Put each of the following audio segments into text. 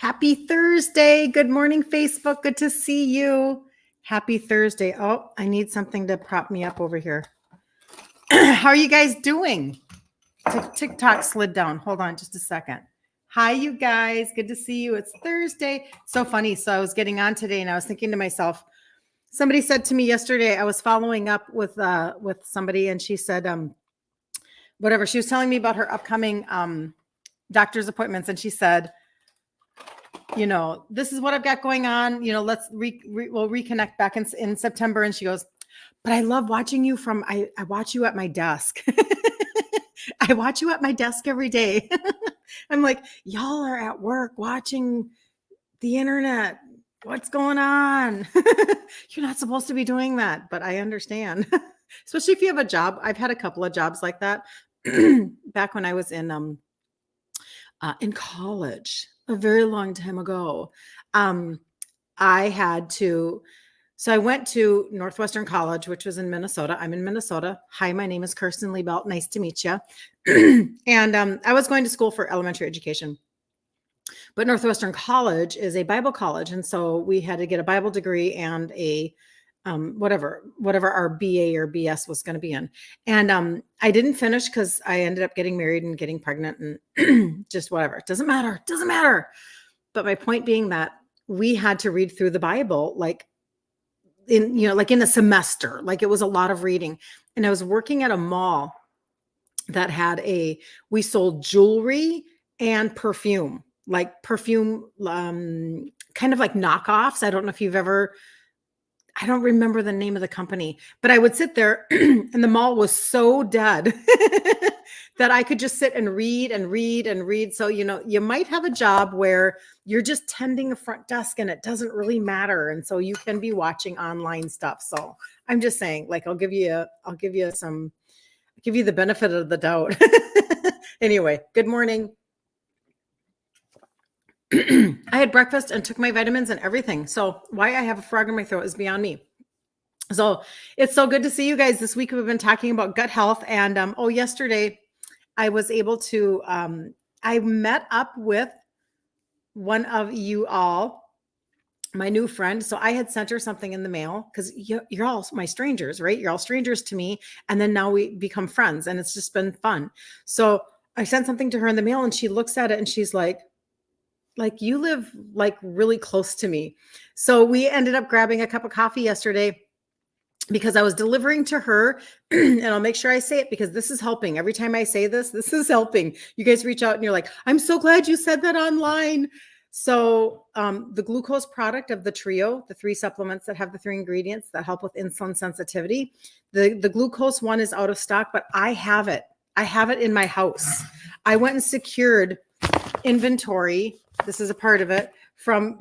Happy Thursday. Good morning, Facebook. Good to see you. Happy Thursday. Oh, I need something to prop me up over here. How are you guys doing? TikTok slid down. Hold on just a second. Hi, you guys. Good to see you. It's Thursday. So funny. So I was getting on today and I was thinking to myself, somebody said to me yesterday, I was following up with somebody and she said, whatever. She was telling me about her upcoming doctor's appointments. And she said, this is what I've got going on. Let's we'll reconnect back in September. And she goes, but I love watching you I watch you at my desk. I watch you at my desk every day. I'm like, y'all are at work watching the internet. What's going on? You're not supposed to be doing that, but I understand. Especially if you have a job. I've had a couple of jobs like that back when I was in college a very long time ago. I went to Northwestern College, which was in Minnesota. I'm in Minnesota. Hi, my name is Kirsten Liebelt. Nice to meet you. And I was going to school for elementary education. But Northwestern College is a Bible college. And so we had to get a Bible degree and a whatever our BA or BS was going to be in. And I didn't finish because I ended up getting married and getting pregnant and just whatever. It doesn't matter. But my point being that we had to read through the Bible like in a semester. Like it was a lot of reading. And I was working at a mall that we sold jewelry and perfume, kind of like knockoffs. I don't remember the name of the company, but I would sit there and the mall was so dead that I could just sit and read and read and read. So, you might have a job where you're just tending a front desk and it doesn't really matter. And so you can be watching online stuff. So I'm just saying, like, I'll give you the benefit of the doubt. Anyway, good morning. I had breakfast and took my vitamins and everything. So why I have a frog in my throat is beyond me. So it's so good to see you guys. This week we've been talking about gut health. And yesterday I was able to, I met up with one of you all, my new friend. So I had sent her something in the mail because you're all my strangers, right? You're all strangers to me. And then now we become friends and it's just been fun. So I sent something to her in the mail and she looks at it and she's like, you live like really close to me. So we ended up grabbing a cup of coffee yesterday because I was delivering to her and I'll make sure I say it because this is helping. Every time I say this is helping. You guys reach out and you're like, I'm so glad you said that online. So the glucose product of the trio, the 3 supplements that have the 3 ingredients that help with insulin sensitivity, the glucose one is out of stock, but I have it. I have it in my house. I went and secured inventory. This is a part of it from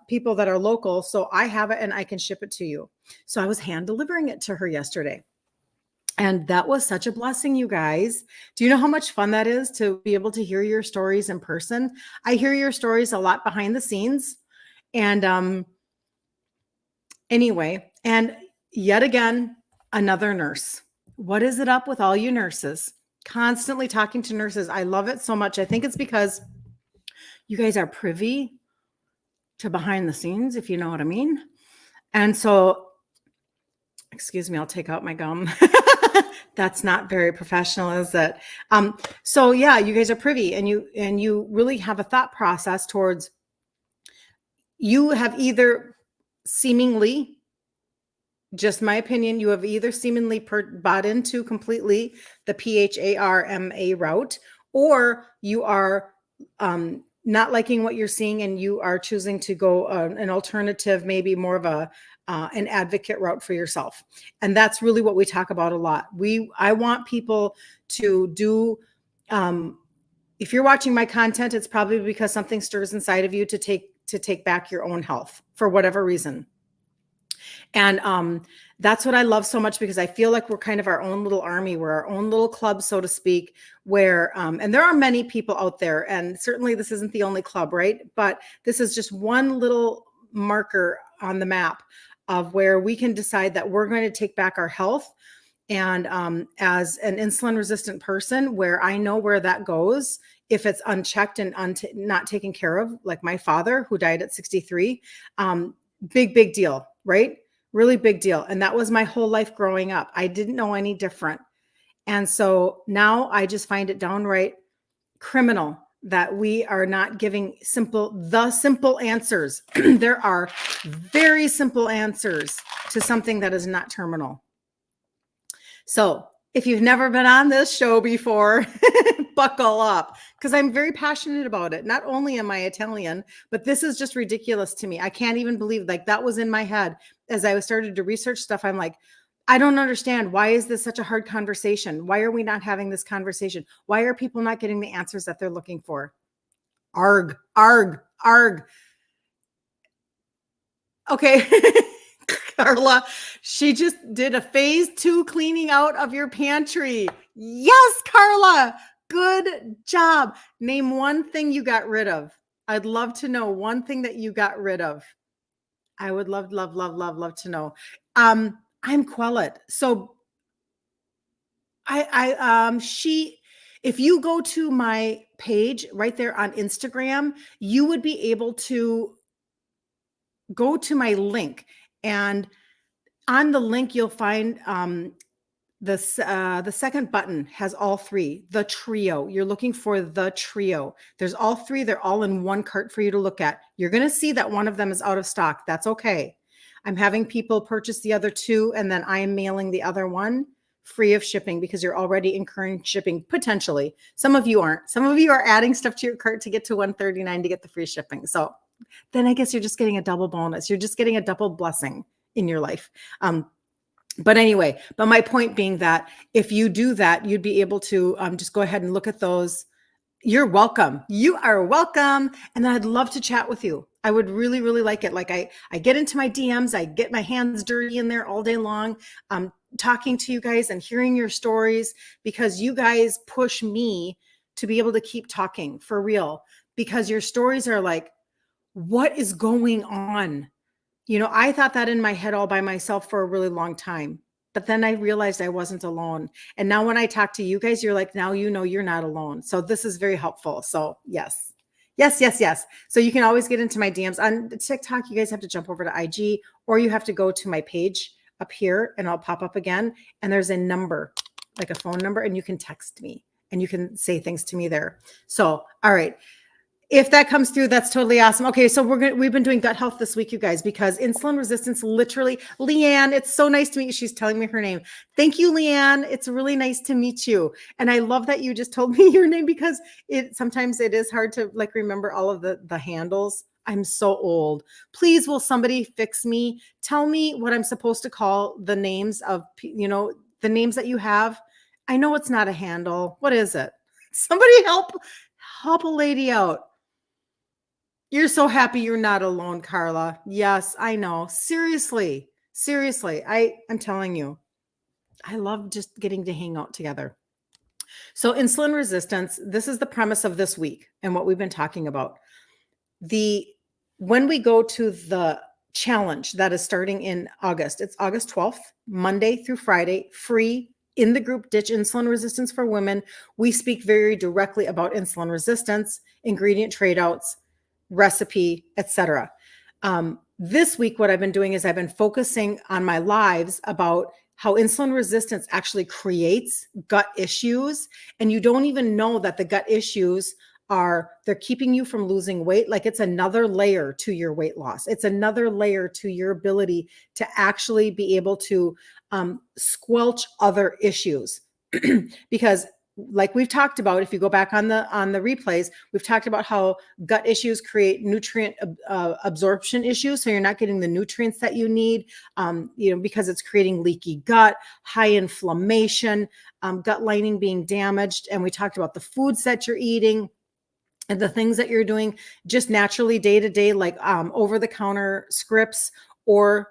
people that are local. So I have it and I can ship it to you. So I was hand delivering it to her yesterday. And that was such a blessing, you guys. Do you know how much fun that is to be able to hear your stories in person? I hear your stories a lot behind the scenes. And anyway, and yet again, another nurse. What is it up with all you nurses? Constantly talking to nurses. I love it so much. I think it's because you guys are privy to behind the scenes, if you know what I mean. And so, excuse me, I'll take out my gum. That's not very professional, is it? So yeah, you guys are privy and you really have a thought process towards, you have either seemingly, just my opinion, you have either seemingly bought into completely the PHARMA route, or you are not liking what you're seeing and you are choosing to go an alternative, maybe more of an advocate route for yourself. And that's really what we talk about a lot. I want people to do, if you're watching my content, it's probably because something stirs inside of you to take back your own health for whatever reason. And that's what I love so much, because I feel like we're kind of our own little army. We're our own little club, so to speak, where, and there are many people out there, and certainly this isn't the only club, right? But this is just one little marker on the map of where we can decide that we're going to take back our health. And as an insulin resistant person, where I know where that goes if it's unchecked and not taken care of, like my father who died at 63, big deal, right? Really big deal. And that was my whole life growing up. I didn't know any different. And so now I just find it downright criminal that we are not giving the simple answers. There are very simple answers to something that is not terminal. So if you've never been on this show before, buckle up, because I'm very passionate about it. Not only am I Italian, but this is just ridiculous to me. I can't even believe, like, that was in my head as I started to research stuff. I'm like, I don't understand. Why is this such a hard conversation? Why are we not having this conversation? Why are people not getting the answers that they're looking for? Arg, arg, arg. Okay. Carla, she just did a phase 2 cleaning out of your pantry. Yes, Carla. Good job. Name one thing you got rid of. I'd love to know one thing that you got rid of. I would love to know. I'm Quellet. So if you go to my page right there on Instagram, you would be able to go to my link, and on the link you'll find the second button has all three, the trio. You're looking for the trio. There's all three. They're all in one cart for you to look at. You're going to see that one of them is out of stock. That's okay. I'm having people purchase the other two, and then I am mailing the other one free of shipping because you're already incurring shipping potentially. Some of you aren't. Some of you are adding stuff to your cart to get to $139 to get the free shipping. So then I guess you're just getting a double bonus. You're just getting a double blessing in your life. But anyway, my point being that if you do that, you'd be able to just go ahead and look at those. You're welcome. You are welcome. And then I'd love to chat with you. I would really, really like it. Like I get into my DMs, I get my hands dirty in there all day long, talking to you guys and hearing your stories, because you guys push me to be able to keep talking for real, because your stories are like, what is going on? I thought that in my head all by myself for a really long time, but then I realized I wasn't alone. And now when I talk to you guys, you're like, now you're not alone. So this is very helpful. So yes. So you can always get into my DMs on TikTok. You guys have to jump over to IG, or you have to go to my page up here and I'll pop up again. And there's a number, like a phone number, and you can text me and you can say things to me there. So, all right. If that comes through, that's totally awesome. Okay, so we've been doing gut health this week, you guys, because insulin resistance, literally, Leanne, it's so nice to meet you. She's telling me her name. Thank you, Leanne. It's really nice to meet you. And I love that you just told me your name, because sometimes it is hard to remember all of the handles. I'm so old. Please, will somebody fix me? Tell me what I'm supposed to call the names of, the names that you have. I know it's not a handle. What is it? Somebody help a lady out. You're so happy you're not alone, Carla. Yes, I know. Seriously. I'm telling you, I love just getting to hang out together. So insulin resistance, this is the premise of this week and what we've been talking about. When we go to the challenge that is starting in August, it's August 12th, Monday through Friday, free in the group Ditch Insulin Resistance for Women. We speak very directly about insulin resistance, ingredient trade outs, recipe, etc. This week, what I've been doing is I've been focusing on my lives about how insulin resistance actually creates gut issues. And you don't even know that the gut issues they're keeping you from losing weight. Like, it's another layer to your weight loss. It's another layer to your ability to actually be able to squelch other issues. Because like we've talked about, if you go back on the replays, we've talked about how gut issues create nutrient absorption issues. So you're not getting the nutrients that you need, because it's creating leaky gut, high inflammation, gut lining being damaged. And we talked about the foods that you're eating and the things that you're doing just naturally day to day, like over-the-counter scripts or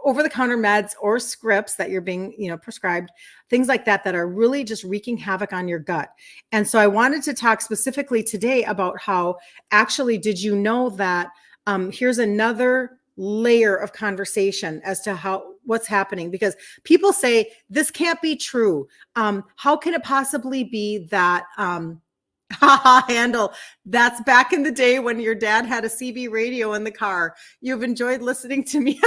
over-the-counter meds or scripts that you're being, prescribed, things like that are really just wreaking havoc on your gut. And so I wanted to talk specifically today about how, actually, did you know that here's another layer of conversation as to what's happening, because people say this can't be true. How can it possibly be that Handle. That's back in the day when your dad had a CB radio in the car. You've enjoyed listening to me.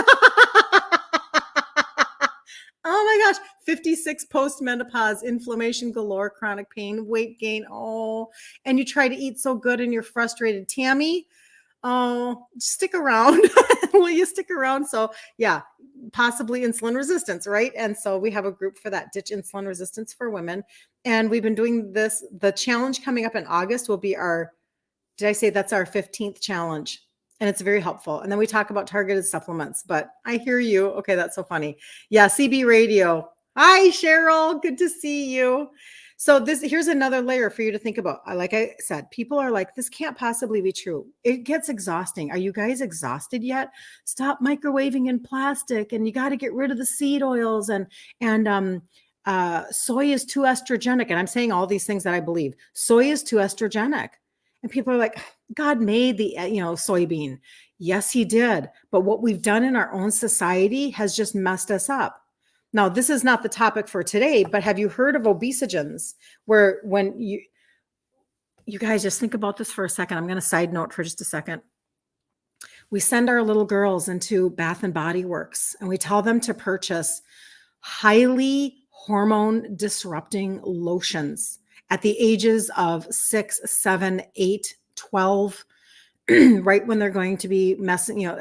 Oh my gosh, 56 postmenopause, inflammation galore, chronic pain, weight gain. Oh, and you try to eat so good and you're frustrated. Tammy, oh, stick around. Will you stick around? So, yeah, possibly insulin resistance, right? And so we have a group for that, Ditch Insulin Resistance for Women. And we've been doing this. The challenge coming up in August will be our, did I say that's our 15th challenge? And it's very helpful. And then we talk about targeted supplements, but I hear you. Okay, that's so funny. Yeah, CB radio. Hi, Cheryl. Good to see you. So here's another layer for you to think about. Like I said, people are like, this can't possibly be true. It gets exhausting. Are you guys exhausted yet? Stop microwaving in plastic, and you got to get rid of the seed oils, and soy is too estrogenic. And I'm saying all these things that I believe. Soy is too estrogenic. And people are like, God made the, soybean. Yes, he did. But what we've done in our own society has just messed us up. Now, this is not the topic for today, but have you heard of obesogens? Where when you guys just think about this for a second. I'm going to side note for just a second. We send our little girls into Bath and Body Works and we tell them to purchase highly hormone disrupting lotions at the ages of 6, 7, 8, 12, right when they're going to be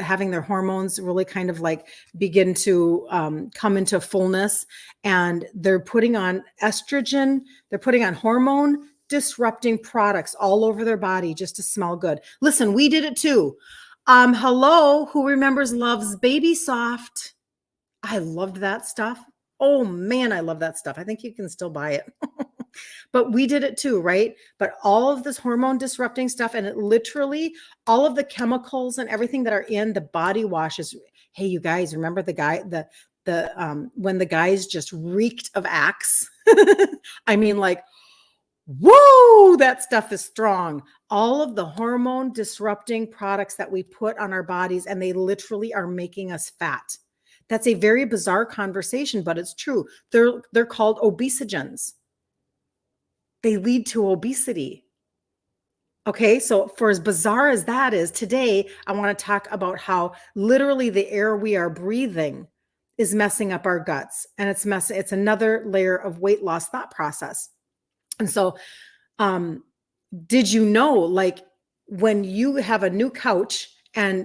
having their hormones really kind of like begin to come into fullness. And they're putting on estrogen, they're putting on hormone disrupting products all over their body just to smell good. Listen, we did it too. Hello, who remembers Love's Baby Soft? I loved that stuff. Oh man, I love that stuff. I think you can still buy it. But we did it too, right? But all of this hormone disrupting stuff, and it literally, all of the chemicals and everything that are in the body washes. Hey, you guys, remember the guy, when the guys just reeked of Axe? I mean, like, whoa, that stuff is strong. All of the hormone disrupting products that we put on our bodies, and they literally are making us fat. That's a very bizarre conversation, but it's true. They're called obesogens. They lead to obesity. Okay, so for as bizarre as that is, today I want to talk about how literally the air we are breathing is messing up our guts, and it's another layer of weight loss thought process. And so, did you know, like when you have a new couch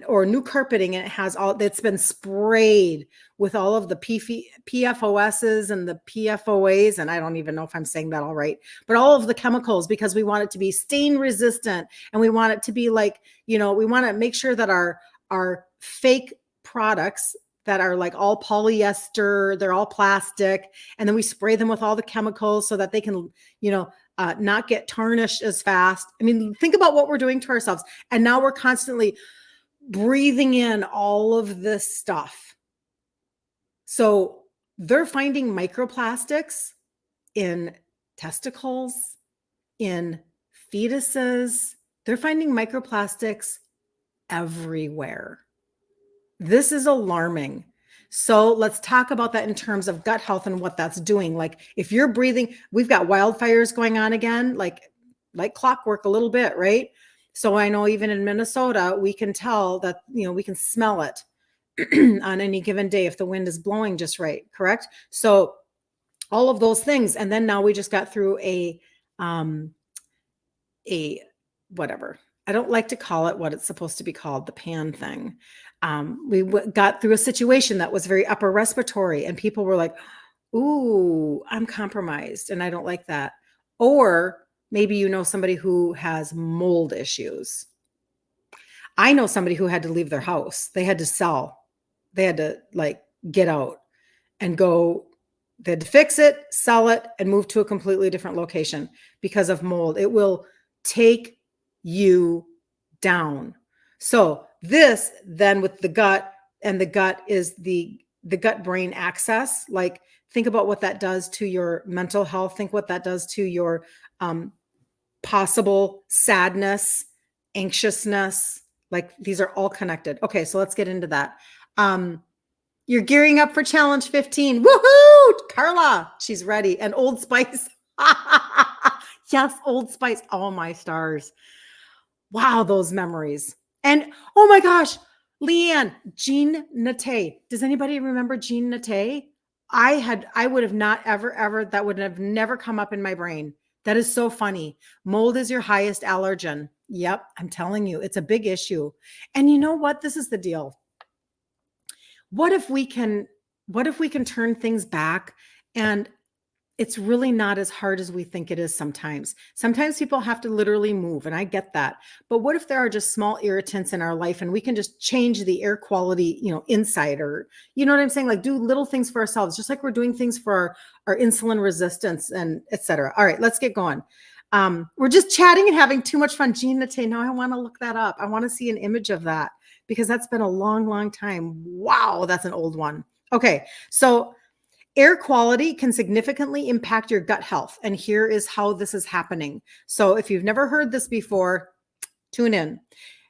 or new carpeting and it has it's been sprayed with all of the PFOSs and the PFOAs, and I don't even know if I'm saying that all right, but all of the chemicals, because we want it to be stain resistant, and we want it to be like, we want to make sure that our fake products that are like all polyester, they're all plastic, and then we spray them with all the chemicals so that they can, not get tarnished as fast. I mean, think about what we're doing to ourselves. And now we're constantly breathing in all of this stuff. So they're finding microplastics in testicles, in fetuses. They're finding microplastics everywhere. This is alarming. So let's talk about that in terms of gut health and what that's doing. Like if you're breathing, we've got wildfires going on again, like clockwork a little bit, right? So I know even in Minnesota, we can tell that, we can smell it on any given day if the wind is blowing just right, correct? So all of those things. And then now we just got through a whatever. I don't like to call it what it's supposed to be called, the pan thing. We got through a situation that was very upper respiratory, and people were like, ooh, I'm compromised and I don't like that. Or maybe you know somebody who has mold issues. I know somebody who had to leave their house. They had to sell. They had to get out and go. They had to fix it, sell it, and move to a completely different location because of mold. It will take you down. So this then with the gut, and the gut is the gut brain axis. Like think about what that does to your mental health. Think what that does to your possible sadness, anxiousness. Like these are all connected. Okay, so let's get into that. You're gearing up for challenge 15. Woohoo! Carla, she's ready. And Old Spice. Yes, Old Spice. Oh, my stars. Wow, those memories. And oh my gosh, Leanne, Jean Nate. Does anybody remember Jean Nate? I would have not ever, that would have never come up in my brain. That is so funny. Mold is your highest allergen. Yep, I'm telling you, it's a big issue. And you know what? This is the deal. What if we can, what if we can turn things back, and it's really not as hard as we think it is sometimes. Sometimes people have to literally move, and I get that. But what if there are just small irritants in our life and we can just change the air quality, inside, or, you know what I'm saying? Like, do little things for ourselves, just like we're doing things for our insulin resistance and et cetera. All right, let's get going. We're just chatting and having too much fun. Jean Nate, now I want to look that up. I want to see an image of that because that's been a long, long time. Wow, that's an old one. Okay, so air quality can significantly impact your gut health. And here is how this is happening. So if you've never heard this before, tune in.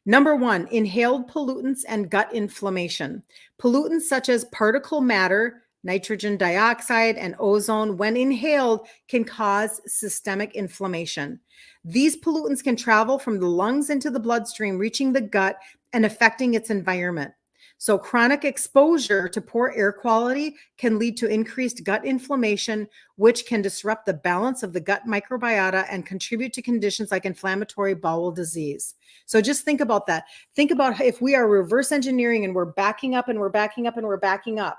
Number one, inhaled pollutants and gut inflammation. Pollutants such as particle matter, nitrogen dioxide, and ozone, when inhaled, can cause systemic inflammation. These pollutants can travel from the lungs into the bloodstream, reaching the gut and affecting its environment. So chronic exposure to poor air quality can lead to increased gut inflammation, which can disrupt the balance of the gut microbiota and contribute to conditions like inflammatory bowel disease. So just think about that. Think about if we are reverse engineering and we're backing up and we're backing up and we're backing up,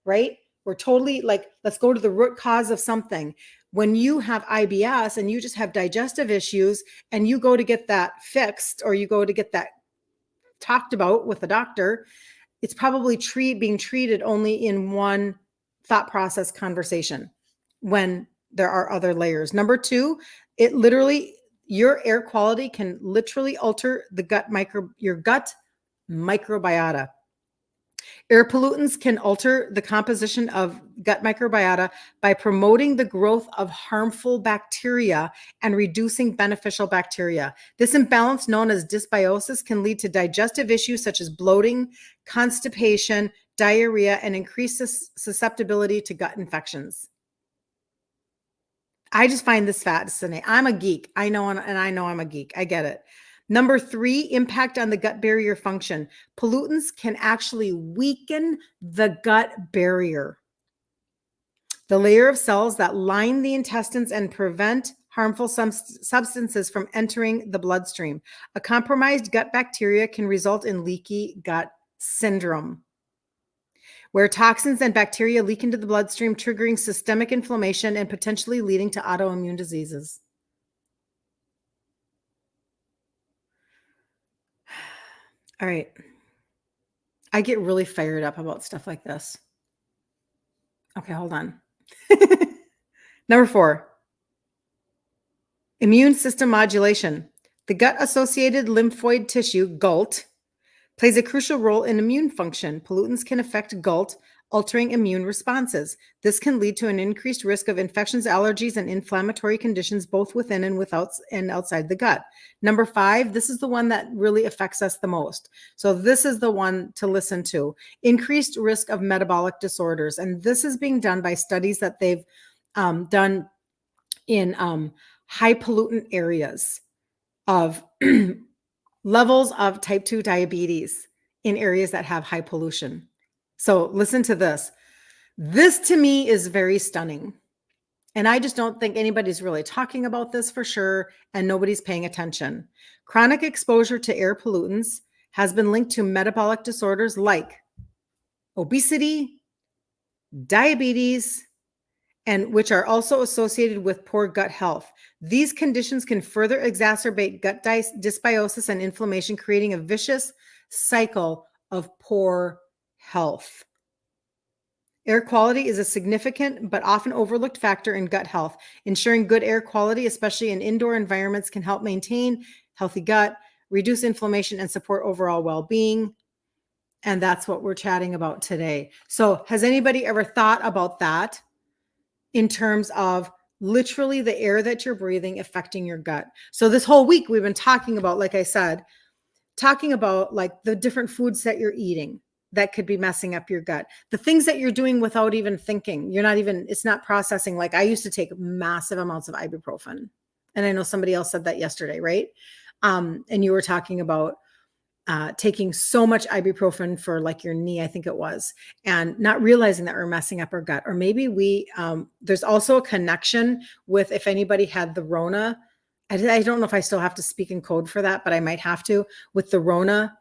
right? We're totally like, let's go to the root cause of something. When you have IBS and you just have digestive issues and you go to get that fixed, or you go to get that talked about with a doctor, it's probably being treated only in one thought process conversation when there are other layers. Number two, your air quality can literally alter your gut microbiota. Air pollutants can alter the composition of gut microbiota by promoting the growth of harmful bacteria and reducing beneficial bacteria. This imbalance, known as dysbiosis, can lead to digestive issues such as bloating, constipation, diarrhea, and increased susceptibility to gut infections. I just find this fascinating. I'm a geek. I know, and I know I'm a geek. I get it. Number three, impact on the gut barrier function. Pollutants can actually weaken the gut barrier, the layer of cells that line the intestines and prevent harmful substances from entering the bloodstream. A compromised gut bacteria can result in leaky gut syndrome, where toxins and bacteria leak into the bloodstream, triggering systemic inflammation and potentially leading to autoimmune diseases. All right. I get really fired up about stuff like this. Okay, hold on. Number four, immune system modulation. The gut-associated lymphoid tissue, GALT, plays a crucial role in immune function. Pollutants can affect GALT, altering immune responses. This can lead to an increased risk of infections, allergies, and inflammatory conditions both within and outside the gut. Number five, this is the one that really affects us the most. So this is the one to listen to. Increased risk of metabolic disorders. And this is being done by studies that they've done in high pollutant areas of levels of type 2 diabetes in areas that have high pollution. So listen to this. This to me is very stunning. And I just don't think anybody's really talking about this for sure, and nobody's paying attention. Chronic exposure to air pollutants has been linked to metabolic disorders like obesity, diabetes, and which are also associated with poor gut health. These conditions can further exacerbate gut dysbiosis and inflammation, creating a vicious cycle of poor health. Air quality is a significant but often overlooked factor in gut health. Ensuring good air quality, especially in indoor environments, can help maintain healthy gut, reduce inflammation, and support overall well-being. And that's what we're chatting about today. So has anybody ever thought about that in terms of literally the air that you're breathing affecting your gut? So this whole week we've been talking about, like I said, talking about like the different foods that you're eating that could be messing up your gut, the things that you're doing without even thinking. It's not processing. Like I used to take massive amounts of ibuprofen. And I know somebody else said that yesterday, right? And you were talking about taking so much ibuprofen for like your knee, I think it was, and not realizing that we're messing up our gut. Or maybe there's also a connection with, if anybody had the Rona, I don't know if I still have to speak in code for that, but I might have to, with the Rona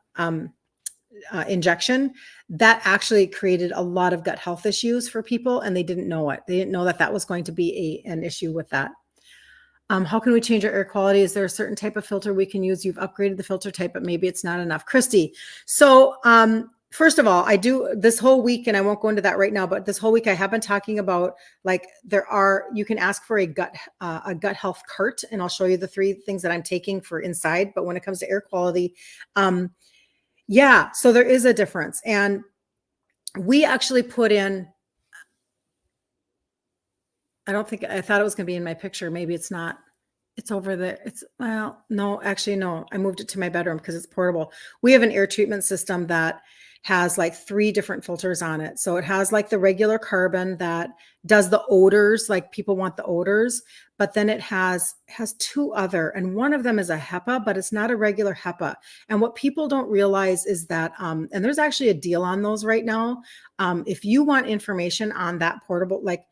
injection, that actually created a lot of gut health issues for people, and they didn't know it. They didn't know that that was going to be an issue with that. How can we change our air quality? Is there a certain type of filter we can use? You've upgraded the filter type, but maybe it's not enough. Christy. So, first of all, I do this whole week, and I won't go into that right now, but this whole week I have been talking about, like, you can ask for a gut health cart, and I'll show you the 3 things that I'm taking for inside. But when it comes to air quality, yeah, so there is a difference. And we actually put in, I thought it was going to be in my picture. Maybe it's not. It's over there. No, actually, no. I moved it to my bedroom because it's portable. We have an air treatment system that has like 3 different filters on it. So it has like the regular carbon that does the odors, like people want the odors, but then it has 2 other, and one of them is a HEPA, but it's not a regular HEPA. And what people don't realize is that, and there's actually a deal on those right now. If you want information on that portable, like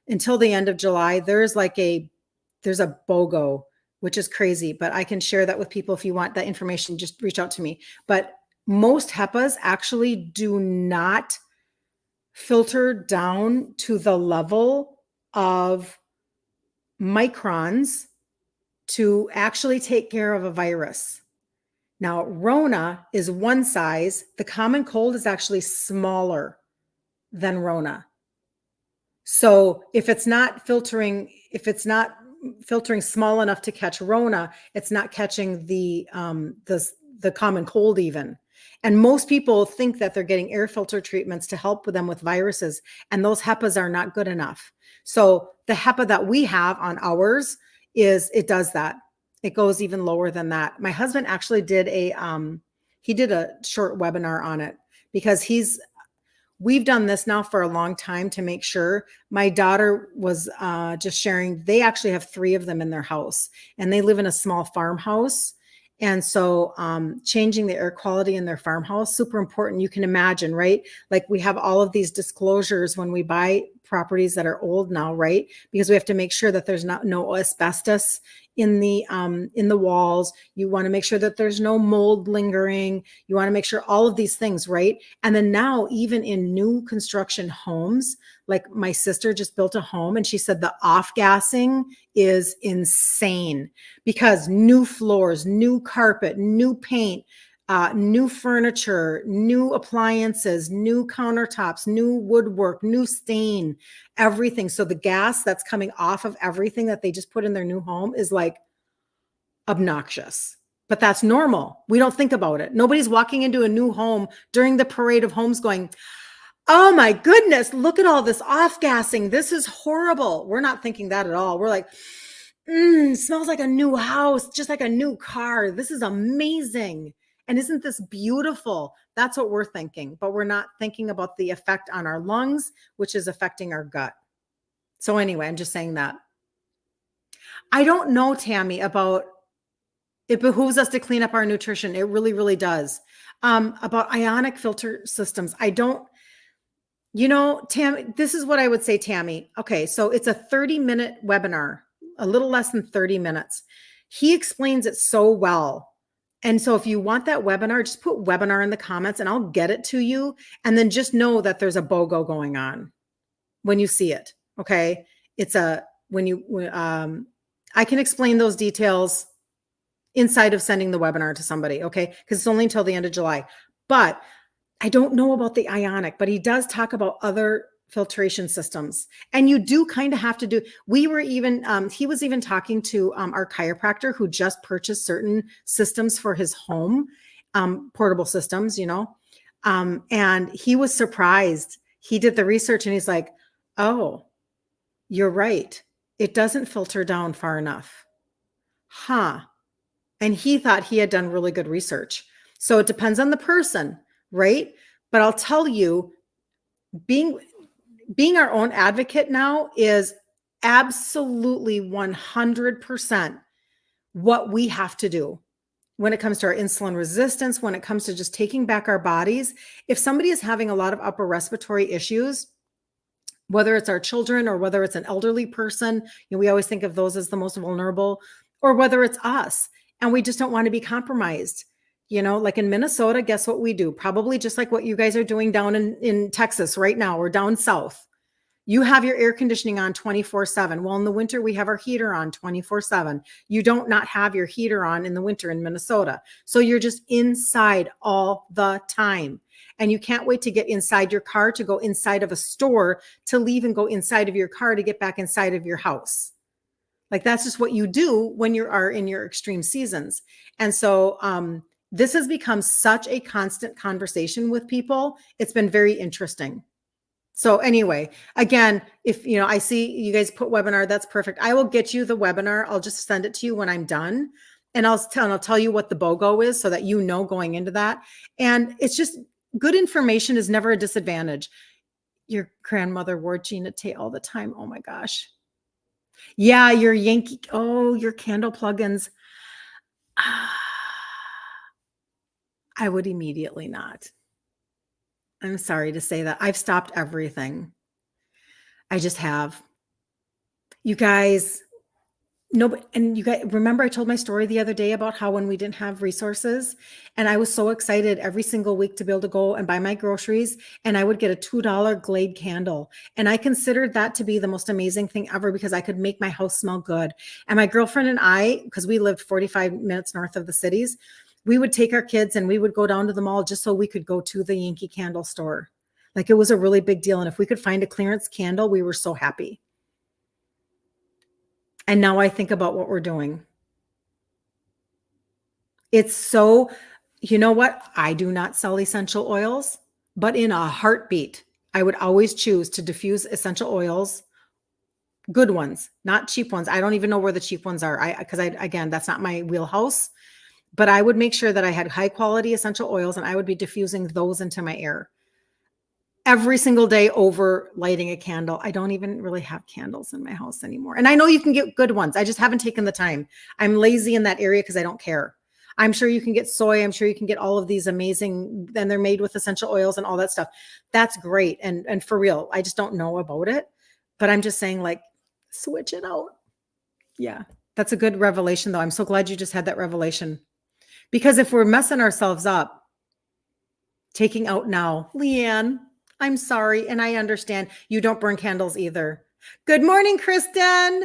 until the end of July, there's a BOGO, which is crazy, but I can share that with people. If you want that information, just reach out to me. But most HEPAs actually do not filter down to the level of microns to actually take care of a virus. Now, Rona is one size. The common cold is actually smaller than Rona. So if it's not filtering small enough to catch Rona, it's not catching the common cold even. And most people think that they're getting air filter treatments to help with them with viruses, and those HEPAs are not good enough. So the HEPA that we have on ours it does that. It goes even lower than that. My husband actually did a short webinar on it because we've done this now for a long time to make sure. My daughter was just sharing, they actually have 3 of them in their house, and they live in a small farmhouse. And so changing the air quality in their farmhouse, super important. You can imagine, right? Like we have all of these disclosures when we buy properties that are old now, right? Because we have to make sure that there's no asbestos in the walls. You want to make sure that there's no mold lingering. You want to make sure all of these things, right? And then now, even in new construction homes, like my sister just built a home, and she said the off-gassing is insane because new floors, new carpet, new paint, new furniture, new appliances, new countertops, new woodwork, new stain, everything. So the gas that's coming off of everything that they just put in their new home is like obnoxious. But that's normal. We don't think about it. Nobody's walking into a new home during the parade of homes going, oh my goodness, look at all this off-gassing. This is horrible. We're not thinking that at all. We're like, smells like a new house, just like a new car. This is amazing. And isn't this beautiful? That's what we're thinking, but we're not thinking about the effect on our lungs, which is affecting our gut. So anyway, I'm just saying that. I don't know, Tammy, about it behooves us to clean up our nutrition. It really, really does. About ionic filter systems. Tammy, this is what I would say, Tammy. Okay, so it's a 30-minute webinar, a little less than 30 minutes. He explains it so well. And so if you want that webinar, just put webinar in the comments and I'll get it to you. And then just know that there's a BOGO going on when you see it. Okay. I can explain those details inside of sending the webinar to somebody. Okay. Because it's only until the end of July. But I don't know about the ionic, but he does talk about other filtration systems. And you do kind of have to do, he was even talking to our chiropractor who just purchased certain systems for his home, portable systems, and he was surprised. He did the research and he's like, oh, you're right. It doesn't filter down far enough. Huh. And he thought he had done really good research. So it depends on the person, right? But I'll tell you, being our own advocate now is absolutely 100% what we have to do when it comes to our insulin resistance, when it comes to just taking back our bodies. If somebody is having a lot of upper respiratory issues, whether it's our children or whether it's an elderly person, we always think of those as the most vulnerable, or whether it's us and we just don't want to be compromised. Like in Minnesota, guess what we do? Probably just like what you guys are doing down in Texas right now or down south. You have your air conditioning on 24/7. Well, in the winter, we have our heater on 24/7. You don't not have your heater on in the winter in Minnesota. So you're just inside all the time. And you can't wait to get inside your car, to go inside of a store, to leave and go inside of your car to get back inside of your house. Like that's just what you do when you are in your extreme seasons. And so this has become such a constant conversation with people. It's been very interesting. So anyway, again, if I see you guys put webinar, that's perfect. I will get you the webinar. I'll just send it to you when I'm done. And I'll tell you what the BOGO is so that going into that. And it's just good information is never a disadvantage. Your grandmother wore Gina Tate all the time. Oh my gosh. Yeah, your Yankee. Oh, your candle plugins. I would immediately not. I'm sorry to say that. I've stopped everything. I just have. You guys, and you guys remember I told my story the other day about how when we didn't have resources and I was so excited every single week to be able to go and buy my groceries, and I would get a $2 Glade candle. And I considered that to be the most amazing thing ever because I could make my house smell good. And my girlfriend and I, because we lived 45 minutes north of the cities, we would take our kids and we would go down to the mall just so we could go to the Yankee Candle store. Like it was a really big deal. And if we could find a clearance candle, we were so happy. And now I think about what we're doing. It's so, you know what? I do not sell essential oils, but in a heartbeat, I would always choose to diffuse essential oils, good ones, not cheap ones. I don't even know where the cheap ones are. Again, that's not my wheelhouse, but I would make sure that I had high quality essential oils and I would be diffusing those into my air every single day over lighting a candle. I don't even really have candles in my house anymore. And I know you can get good ones. I just haven't taken the time. I'm lazy in that area because I don't care. I'm sure you can get soy. I'm sure you can get all of these amazing, and they're made with essential oils and all that stuff. That's great. And for real, I just don't know about it, but I'm just saying, like, switch it out. Yeah. That's a good revelation though. I'm so glad you just had that revelation, because if we're messing ourselves up, taking out now, Leanne, I'm sorry. And I understand you don't burn candles either. Good morning, Kristen.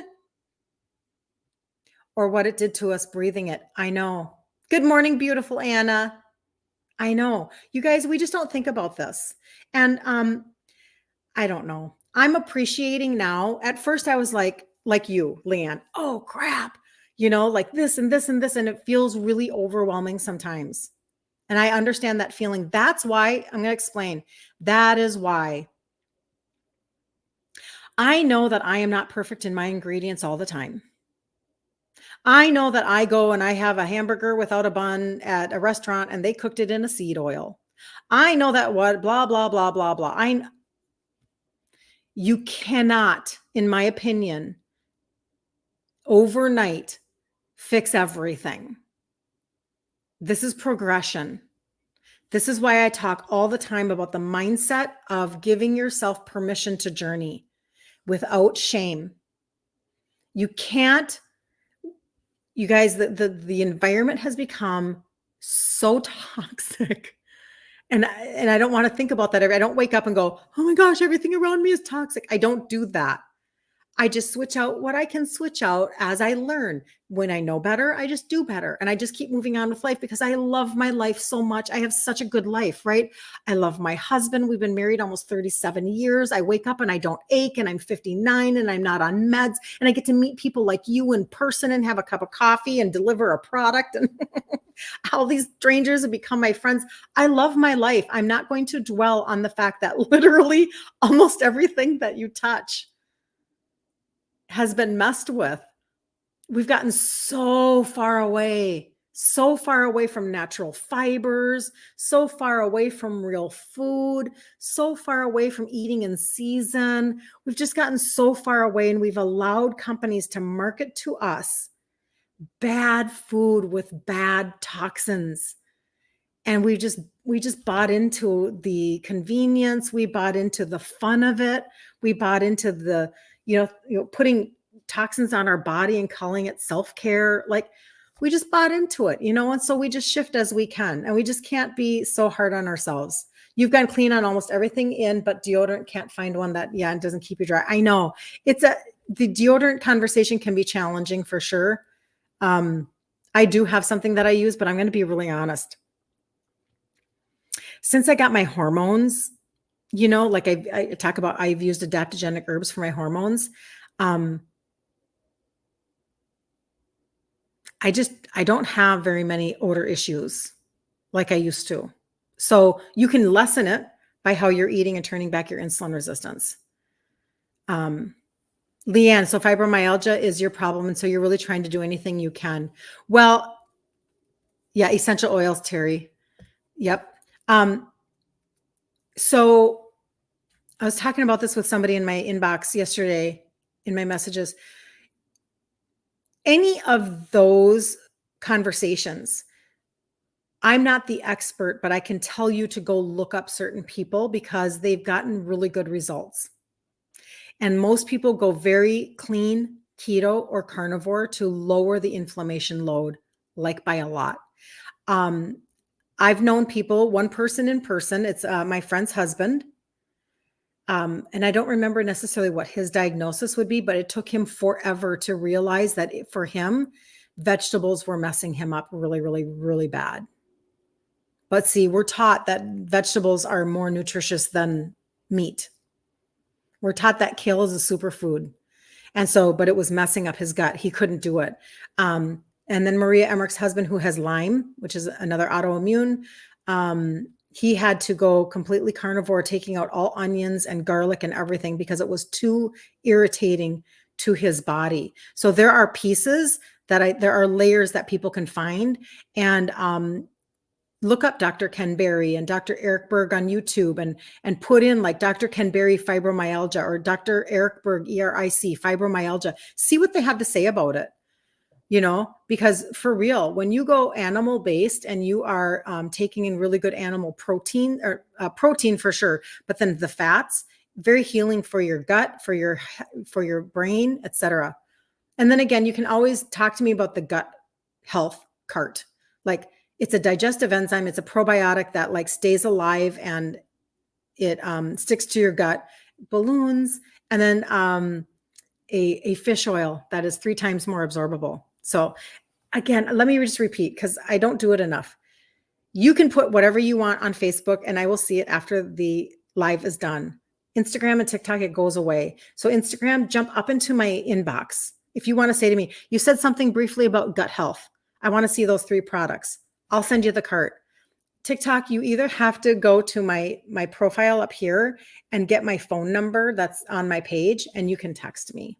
Or what it did to us breathing it. I know. Good morning, beautiful Anna. I know. You guys, we just don't think about this. And I don't know. I'm appreciating now. At first I was like you, Leanne, oh crap, like this and this and this. And it feels really overwhelming sometimes. And I understand that feeling. That's why I'm going to explain. That is why I know that I am not perfect in my ingredients all the time. I know that I go and I have a hamburger without a bun at a restaurant and they cooked it in a seed oil. I know that what blah, blah, blah, blah, blah. You cannot, in my opinion, overnight fix everything. This is progression. This is why I talk all the time about the mindset of giving yourself permission to journey without shame. You can't, you guys, the environment has become so toxic. And I don't want to think about that. I don't wake up and go, oh my gosh, everything around me is toxic. I don't do that. I just switch out what I can switch out as I learn. When I know better, I just do better. And I just keep moving on with life because I love my life so much. I have such a good life, right? I love my husband. We've been married almost 37 years. I wake up and I don't ache, and I'm 59 and I'm not on meds. And I get to meet people like you in person and have a cup of coffee and deliver a product. And all these strangers have become my friends. I love my life. I'm not going to dwell on the fact that literally almost everything that you touch has been messed with. We've gotten so far away from natural fibers, so far away from real food, so far away from eating in season. We've just gotten so far away, and we've allowed companies to market to us bad food with bad toxins. And we just bought into the convenience. We bought into the fun of it. We bought into the, putting toxins on our body and calling it self-care. Like we just bought into it, and so we just shift as we can. And we just can't be so hard on ourselves. You've gone clean on almost everything in, but deodorant can't find one that, it doesn't keep you dry. I know the deodorant conversation can be challenging for sure. I do have something that I use, but I'm going to be really honest. Since I got my hormones, like I talk about, I've used adaptogenic herbs for my hormones. I don't have very many odor issues like I used to. So you can lessen it by how you're eating and turning back your insulin resistance. Leanne, so fibromyalgia is your problem. And so you're really trying to do anything you can. Well, yeah, essential oils, Terry. Yep. So I was talking about this with somebody in my inbox yesterday in my messages. Any of those conversations, I'm not the expert, but I can tell you to go look up certain people because they've gotten really good results. And most people go very clean, keto or carnivore to lower the inflammation load, like by a lot. I've known people, one person in person, it's my friend's husband. And I don't remember necessarily what his diagnosis would be, but it took him forever to realize that for him, vegetables were messing him up really, really, really bad. But see, we're taught that vegetables are more nutritious than meat. We're taught that kale is a superfood. And so, but it was messing up his gut. He couldn't do it. And then Maria Emmerich's husband, who has Lyme, which is another autoimmune, he had to go completely carnivore, taking out all onions and garlic and everything because it was too irritating to his body. So there are pieces there are layers that people can find. And look up Dr. Ken Berry and Dr. Eric Berg on YouTube and put in like Dr. Ken Berry fibromyalgia or Dr. Eric Berg, ERIC, fibromyalgia. See what they have to say about it, because for real, when you go animal based and you are taking in really good animal protein or protein for sure, but then the fats, very healing for your gut, for your brain, etc. And then again, you can always talk to me about the gut health cart. Like it's a digestive enzyme. It's a probiotic that like stays alive and it sticks to your gut, balloons, and then a fish oil that is 3 times more absorbable. So again, let me just repeat because I don't do it enough. You can put whatever you want on Facebook and I will see it after the live is done. Instagram and TikTok, it goes away. So Instagram, jump up into my inbox. If you want to say to me, you said something briefly about gut health. I want to see those 3 products. I'll send you the cart. TikTok, you either have to go to my profile up here and get my phone number that's on my page and you can text me.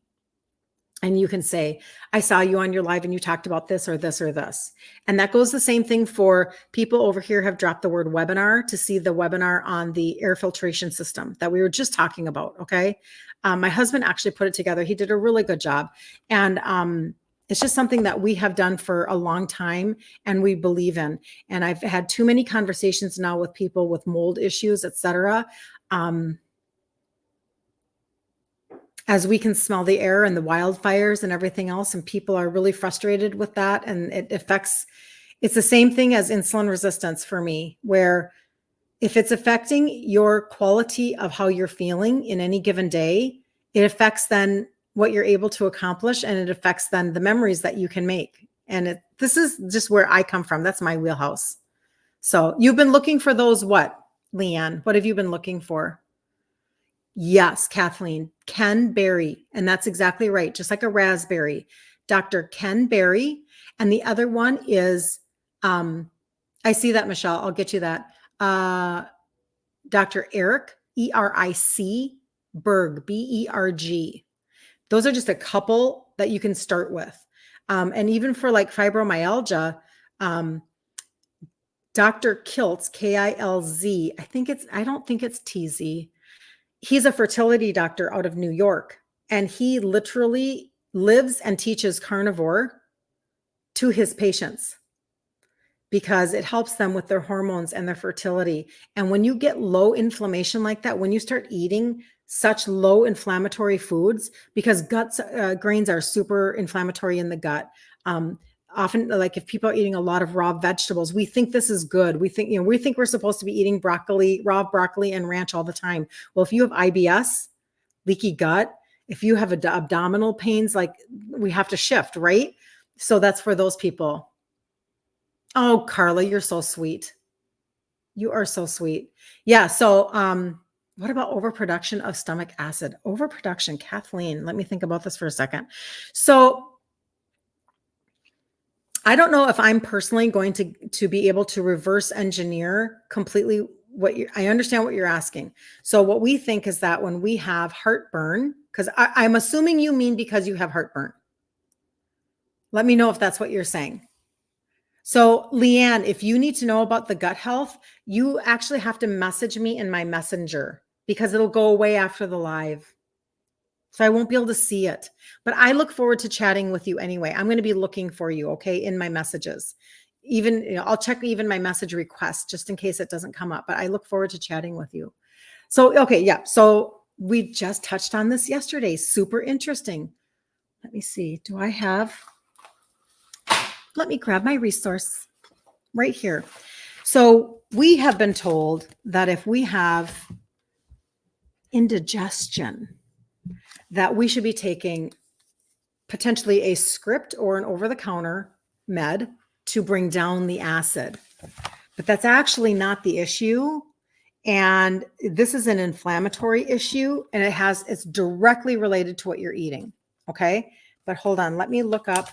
And you can say, I saw you on your live and you talked about this or this or this. And that goes the same thing for people over here have dropped the word webinar to see the webinar on the air filtration system that we were just talking about. Okay. My husband actually put it together. He did a really good job. And it's just something that we have done for a long time and we believe in. And I've had too many conversations now with people with mold issues, et cetera. As we can smell the air and the wildfires and everything else, and people are really frustrated with that. And it's the same thing as insulin resistance for me, where if it's affecting your quality of how you're feeling in any given day, it affects then what you're able to accomplish, and it affects then the memories that you can make. And this is just where I come from. That's my wheelhouse. So you've been looking for those, what, Leanne? What have you been looking for? Yes, Kathleen, Ken Berry. And that's exactly right. Just like a raspberry, Dr. Ken Berry. And the other one is, I see that, Michelle. I'll get you that. Dr. Eric, ERIC, Berg, BERG. Those are just a couple that you can start with. And even for like fibromyalgia, Dr. Kiltz, KILZ, I don't think it's TZ. He's a fertility doctor out of New York, and he literally lives and teaches carnivore to his patients because it helps them with their hormones and their fertility. And when you get low inflammation like that, when you start eating such low inflammatory foods, because grains are super inflammatory in the gut. Often, like if people are eating a lot of raw vegetables, we think this is good. We think we're supposed to be eating raw broccoli and ranch all the time. Well, if you have IBS, leaky gut, if you have abdominal pains, like we have to shift, right? So that's for those people. Oh, Carla, you're so sweet. You are so sweet. Yeah. So, what about overproduction of stomach acid? Overproduction, Kathleen. Let me think about this for a second. So, I don't know if I'm personally going to be able to reverse engineer completely I understand what you're asking. So, what we think is that when we have heartburn, because I'm assuming you mean because you have heartburn. Let me know if that's what you're saying. So, Leanne, if you need to know about the gut health, you actually have to message me in my messenger because it'll go away after the live. So I won't be able to see it. But I look forward to chatting with you anyway. I'm going to be looking for you, okay, in my messages. Even, I'll check even my message request just in case it doesn't come up. But I look forward to chatting with you. So, okay, yeah. So we just touched on this yesterday. Super interesting. Let me see. Let me grab my resource right here. So we have been told that if we have indigestion, that we should be taking potentially a script or an over-the-counter med to bring down the acid. But that's actually not the issue. And this is an inflammatory issue, and it's directly related to what you're eating. Okay. But hold on, let me look up.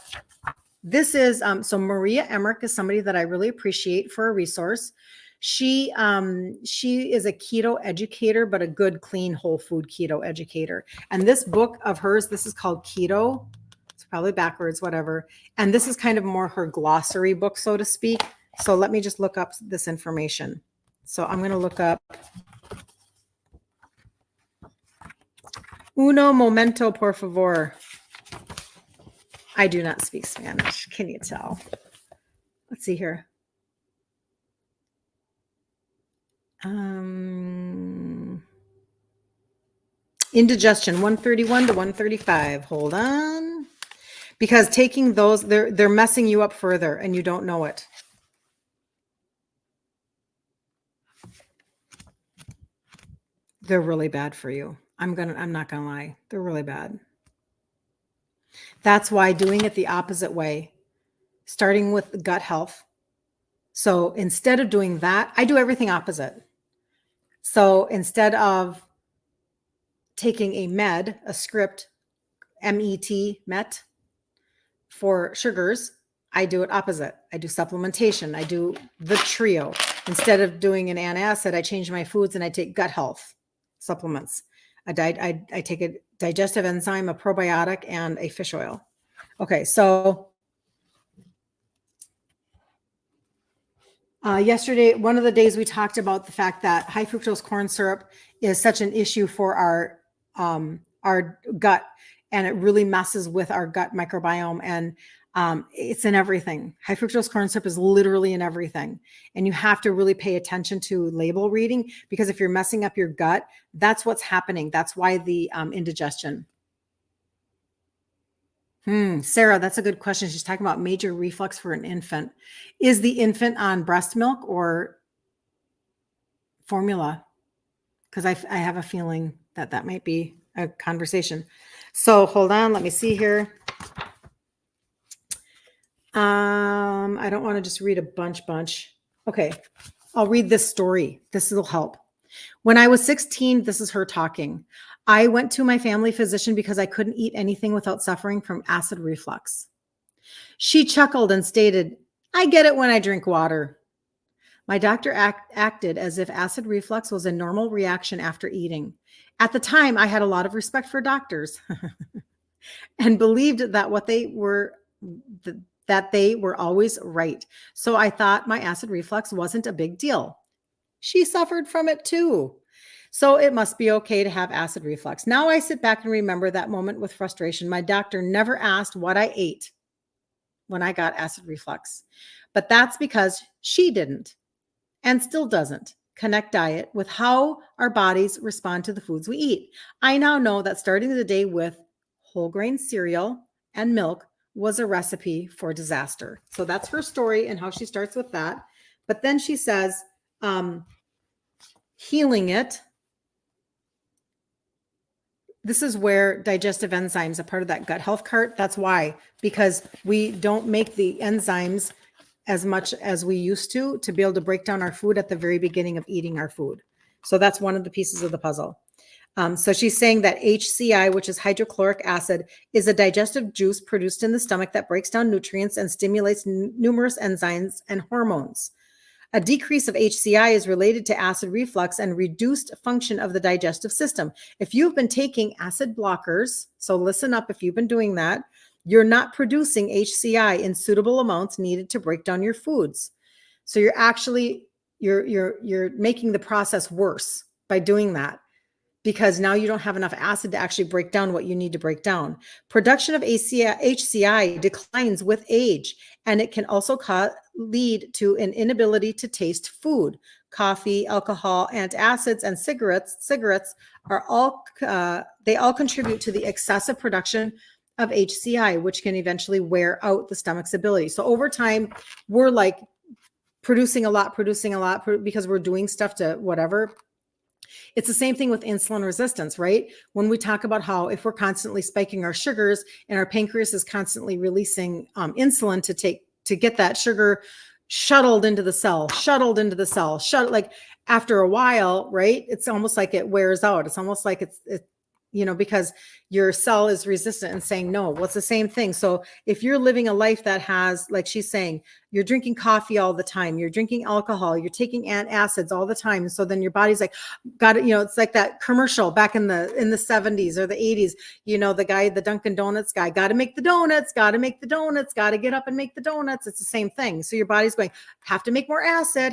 This is, so Maria Emmerich is somebody that I really appreciate for a resource. She is a keto educator, but a good, clean, whole food keto educator. And this book of hers, this is called Keto. It's probably backwards, whatever. And this is kind of more her glossary book, so to speak. So let me just look up this information. So I'm going to look up Uno momento, por favor. I do not speak Spanish. Can you tell? Let's see here. Indigestion 131 to 135. Hold on. Because taking those, they're messing you up further and you don't know it. They're really bad for you. I'm not gonna lie. They're really bad. That's why doing it the opposite way, starting with gut health. So instead of doing that, I do everything opposite. So instead of taking a script, MET, for sugars, I do it opposite. I do supplementation. I do the trio. Instead of doing an antacid, I change my foods and I take gut health supplements. I take a digestive enzyme, a probiotic, and a fish oil. Okay, so yesterday, one of the days we talked about the fact that high fructose corn syrup is such an issue for our gut, and it really messes with our gut microbiome, and it's in everything. High fructose corn syrup is literally in everything, and you have to really pay attention to label reading, because if you're messing up your gut, that's what's happening. That's why the indigestion. Sarah, that's a good question. She's talking about major reflux for an infant. Is the infant on breast milk or formula? Because I have a feeling that might be a conversation. So hold on, let me see here. I don't want to just read a bunch. Okay, I'll read this story. This will help. When I was 16, this is her talking. I went to my family physician because I couldn't eat anything without suffering from acid reflux. She chuckled and stated, "I get it when I drink water." My doctor acted as if acid reflux was a normal reaction after eating. At the time, I had a lot of respect for doctors and believed that they were always right. So I thought my acid reflux wasn't a big deal. She suffered from it too. So it must be okay to have acid reflux. Now I sit back and remember that moment with frustration. My doctor never asked what I ate. when I got acid reflux. But that's because she didn't and still doesn't connect diet with how our bodies respond to the foods we eat. I now know that starting the day with whole grain cereal and milk was a recipe for disaster. So that's her story and how she starts with that. But then she says, healing it. This is where digestive enzymes are part of that gut health cart. That's why, because we don't make the enzymes as much as we used to be able to break down our food at the very beginning of eating our food. So that's one of the pieces of the puzzle. So she's saying that HCI, which is hydrochloric acid, is a digestive juice produced in the stomach that breaks down nutrients and stimulates numerous enzymes and hormones. A decrease of HCI is related to acid reflux and reduced function of the digestive system. If you've been taking acid blockers, so listen up if you've been doing that, you're not producing HCI in suitable amounts needed to break down your foods. So you're actually you're making the process worse by doing that, because now you don't have enough acid to actually break down what you need to break down. Production of HCI declines with age, and it can also lead to an inability to taste food. Coffee, alcohol, antacids, and cigarettes are all they all contribute to the excessive production of HCI, which can eventually wear out the stomach's ability. So over time, we're like producing a lot because we're doing stuff to whatever. It's the same thing with insulin resistance, right? When we talk about how if we're constantly spiking our sugars and our pancreas is constantly releasing insulin to get that sugar shuttled into the cell, like after a while, right? It's almost like it wears out. It's almost like it's because your cell is resistant and saying no. Well, it's the same thing. So if you're living a life that has, like she's saying, you're drinking coffee all the time, you're drinking alcohol, you're taking antacids all the time. So then your body's like, got it. It's like that commercial back in the 70s or the 80s, the Dunkin' Donuts guy, got to make the donuts, got to get up and make the donuts. It's the same thing. So your body's going, have to make more acid.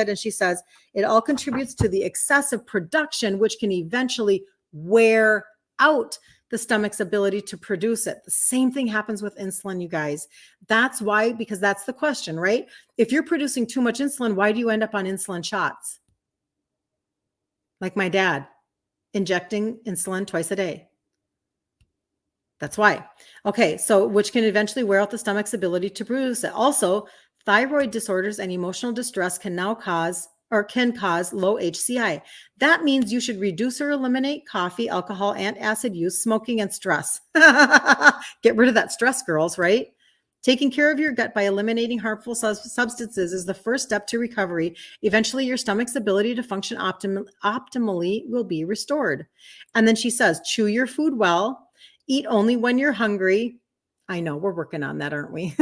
And she says it all contributes to the excessive production, which can eventually wear out the stomach's ability to produce it. The same thing happens with insulin, you guys. That's why, because that's the question, right? If you're producing too much insulin, why do you end up on insulin shots? Like my dad, injecting insulin twice a day. That's why. Okay, so which can eventually wear out the stomach's ability to produce it. Also, thyroid disorders and emotional distress can cause low HCI. That means you should reduce or eliminate coffee, alcohol, and acid use, smoking, and stress. Get rid of that stress, girls, right? Taking care of your gut by eliminating harmful substances is the first step to recovery. Eventually, your stomach's ability to function optimally will be restored. And then she says, chew your food well, eat only when you're hungry. I know, we're working on that, aren't we?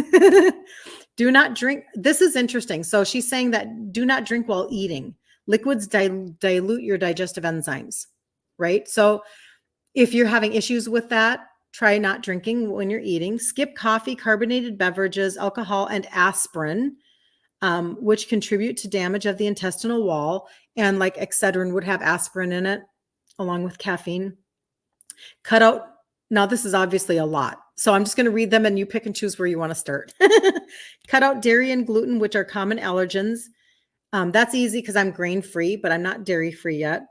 Do not drink. This is interesting. So she's saying that do not drink while eating. Liquids dilute your digestive enzymes, right? So if you're having issues with that, try not drinking when you're eating. Skip coffee, carbonated beverages, alcohol, and aspirin, which contribute to damage of the intestinal wall. And like Excedrin would have aspirin in it, along with caffeine. Cut out. Now, this is obviously a lot. So I'm just going to read them and you pick and choose where you want to start. Cut out dairy and gluten, which are common allergens. That's easy because I'm grain-free, but I'm not dairy-free yet.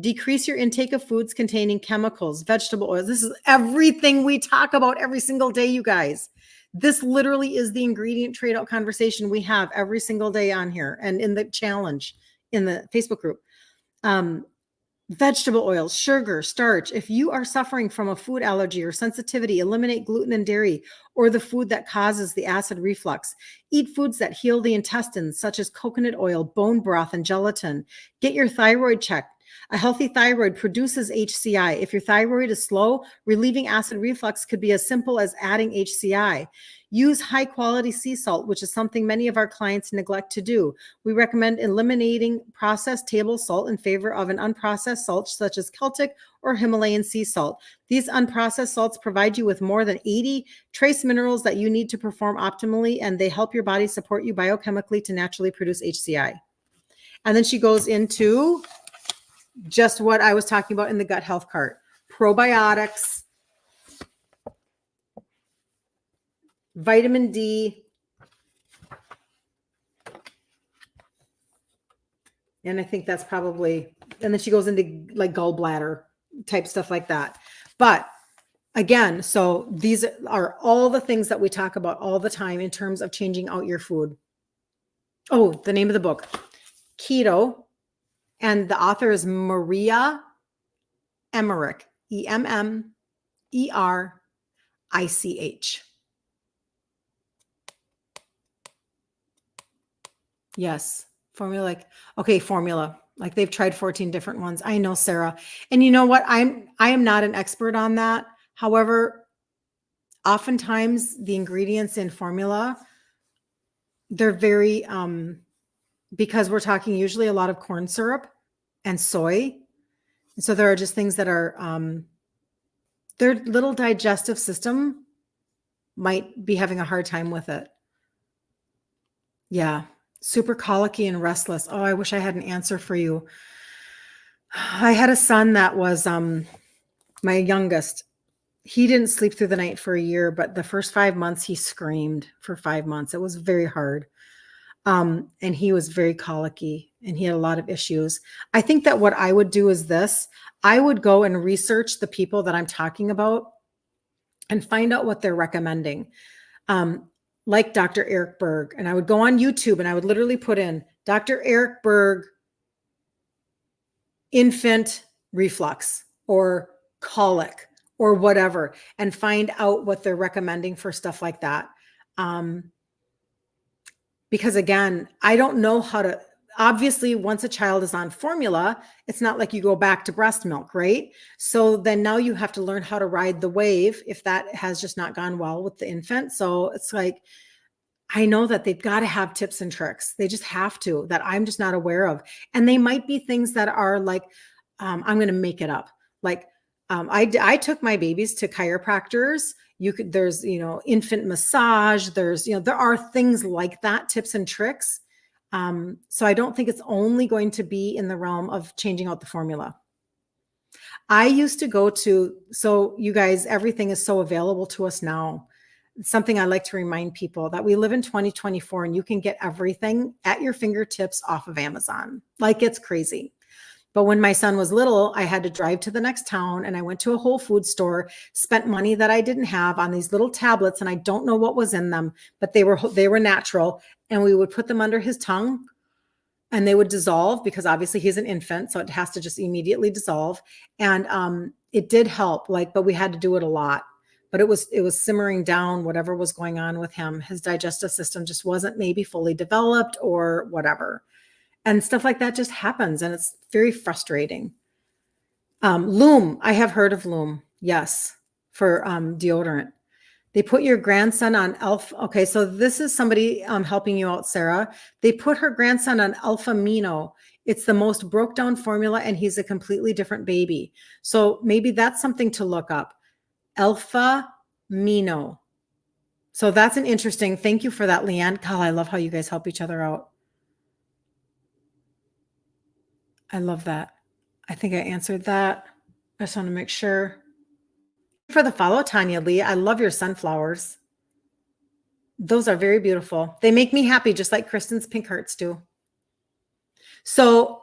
Decrease your intake of foods containing chemicals, vegetable oils. This is everything we talk about every single day, you guys. This literally is the ingredient trade-out conversation we have every single day on here and in the challenge in the Facebook group. Vegetable oils, sugar, starch. If you are suffering from a food allergy or sensitivity, eliminate gluten and dairy or the food that causes the acid reflux. Eat foods that heal the intestines, such as coconut oil, bone broth, and gelatin. Get your thyroid checked. A healthy thyroid produces HCI. If your thyroid is slow, relieving acid reflux could be as simple as adding HCI. Use high quality sea salt, which is something many of our clients neglect to do. We recommend eliminating processed table salt in favor of an unprocessed salt such as Celtic or Himalayan sea salt. These unprocessed salts provide you with more than 80 trace minerals that you need to perform optimally, and they help your body support you biochemically to naturally produce HCI. And then she goes into just what I was talking about in the gut health cart. Probiotics, vitamin D. And I think that's probably, and then she goes into like gallbladder type stuff like that. But again, so these are all the things that we talk about all the time in terms of changing out your food. Oh, the name of the book, Keto, and the author is Maria Emmerich, Emmerich. Yes. Formula, formula. Like they've tried 14 different ones. I know, Sarah. And you know what? I am not an expert on that. However, oftentimes the ingredients in formula, they're very because we're talking usually a lot of corn syrup and soy. So there are just things that are their little digestive system might be having a hard time with it. Yeah. Super colicky and restless. Oh, I wish I had an answer for you. I had a son that was my youngest. He didn't sleep through the night for a year, but the first 5 months he screamed for 5 months. It was very hard. And he was very colicky and he had a lot of issues. I think that what I would do is this. I would go and research the people that I'm talking about and find out what they're recommending. Like Dr. Eric Berg. And I would go on YouTube and I would literally put in Dr. Eric Berg infant reflux or colic or whatever, and find out what they're recommending for stuff like that. Because again, I don't know how to, obviously once a child is on formula, it's not like you go back to breast milk, right? So then now you have to learn how to ride the wave if that has just not gone well with the infant. So it's like, I know that they've got to have tips and tricks. They just have to, that I'm just not aware of. And they might be things that are like, I'm going to make it up. Like I took my babies to chiropractors. There's, infant massage. There's, there are things like that, tips and tricks. So I don't think it's only going to be in the realm of changing out the formula. I used to go to, so you guys, everything is so available to us now. Something I like to remind people that we live in 2024 and you can get everything at your fingertips off of Amazon. Like it's crazy. But when my son was little, I had to drive to the next town and I went to a Whole Foods store, spent money that I didn't have on these little tablets. And I don't know what was in them, but they were natural. And we would put them under his tongue and they would dissolve because obviously he's an infant. So it has to just immediately dissolve. And it did help, but we had to do it a lot. But it was simmering down whatever was going on with him. His digestive system just wasn't maybe fully developed or whatever. And stuff like that just happens. And it's very frustrating. Loom. I have heard of Loom. Yes. For deodorant. They put your grandson on Alpha. Okay. So this is somebody helping you out, Sarah. They put her grandson on Alpha Mino. It's the most broke down formula and he's a completely different baby. So maybe that's something to look up. Alpha Mino. So that's an interesting, thank you for that, Leanne. God, I love how you guys help each other out. I love that. I think I answered that. I just want to make sure. For the follow, Tanya Lee, I love your sunflowers. Those are very beautiful. They make me happy, just like Kristen's pink hearts do. So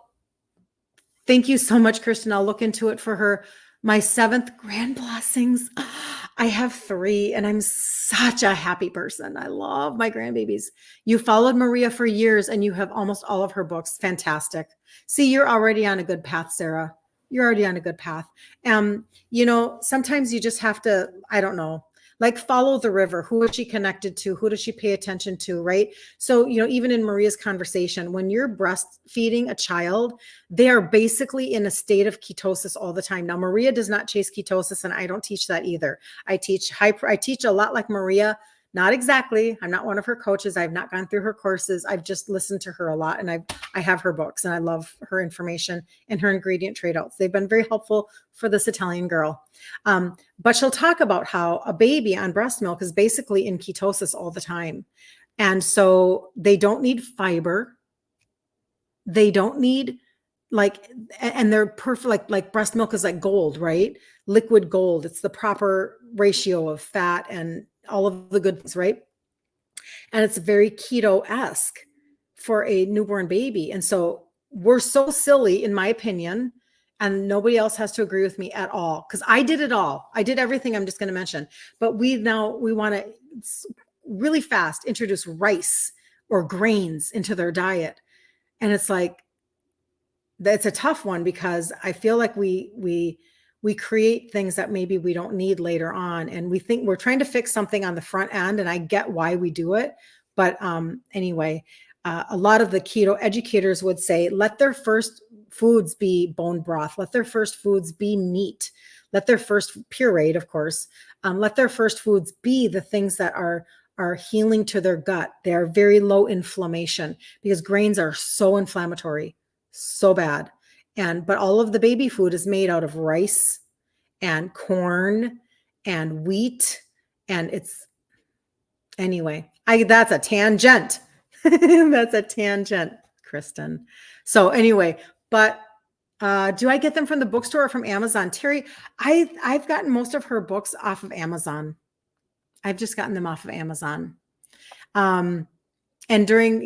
thank you so much, Kristen. I'll look into it for her. My 7th grand blessings. I have 3 and I'm such a happy person. I love my grandbabies. You followed Maria for years and you have almost all of her books. Fantastic. See, you're already on a good path, Sarah. You're already on a good path. Sometimes you just have to, I don't know, follow the river. Who is she connected to? Who does she pay attention to? Right. So, even in Maria's conversation, when you're breastfeeding a child, they are basically in a state of ketosis all the time. Now, Maria does not chase ketosis, and I don't teach that either. I teach a lot like Maria. Not exactly. I'm not one of her coaches. I've not gone through her courses. I've just listened to her a lot, and I have her books, and I love her information and her ingredient trade outs. They've been very helpful for this Italian girl. But she'll talk about how a baby on breast milk is basically in ketosis all the time. And so they don't need fiber. They don't need and they're perfect, like breast milk is like gold, right? Liquid gold. It's the proper ratio of fat and all of the good things, right? And it's very keto-esque for a newborn baby. And so we're so silly, in my opinion, and nobody else has to agree with me at all, because I did it all. I did everything I'm just going to mention. But we want to really fast introduce rice or grains into their diet. And it's like, that's a tough one, because I feel like we create things that maybe we don't need later on. And we think we're trying to fix something on the front end. And I get why we do it. But anyway, a lot of the keto educators would say, let their first foods be bone broth. Let their first foods be meat. Let their first pureed, of course. Let their first foods be the things that are healing to their gut. They are very low inflammation, because grains are so inflammatory, so bad. But all of the baby food is made out of rice and corn and wheat. And it's, anyway, that's a tangent. That's a tangent, Kristen. So anyway, but do I get them from the bookstore or from Amazon? Terry, I've gotten most of her books off of Amazon. I've just gotten them off of Amazon. And during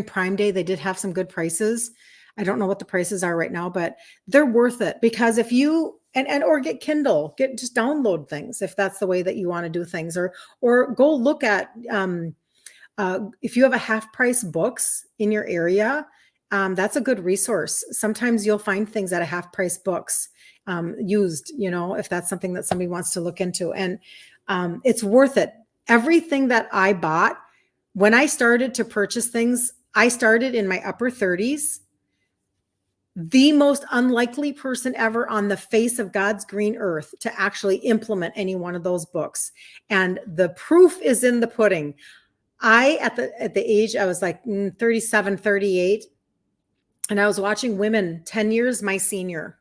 Prime Day, they did have some good prices. I don't know what the prices are right now, but they're worth it, because if you or get Kindle, just download things if that's the way that you want to do things, or go look at if you have a half price books in your area. That's a good resource. Sometimes you'll find things at a half price books used, if that's something that somebody wants to look into, and it's worth it. Everything that I bought, when I started to purchase things, I started in my upper 30s. The most unlikely person ever on the face of God's green earth to actually implement any one of those books. And the proof is in the pudding. At the age, I was like 37, 38. And I was watching women 10 years my senior.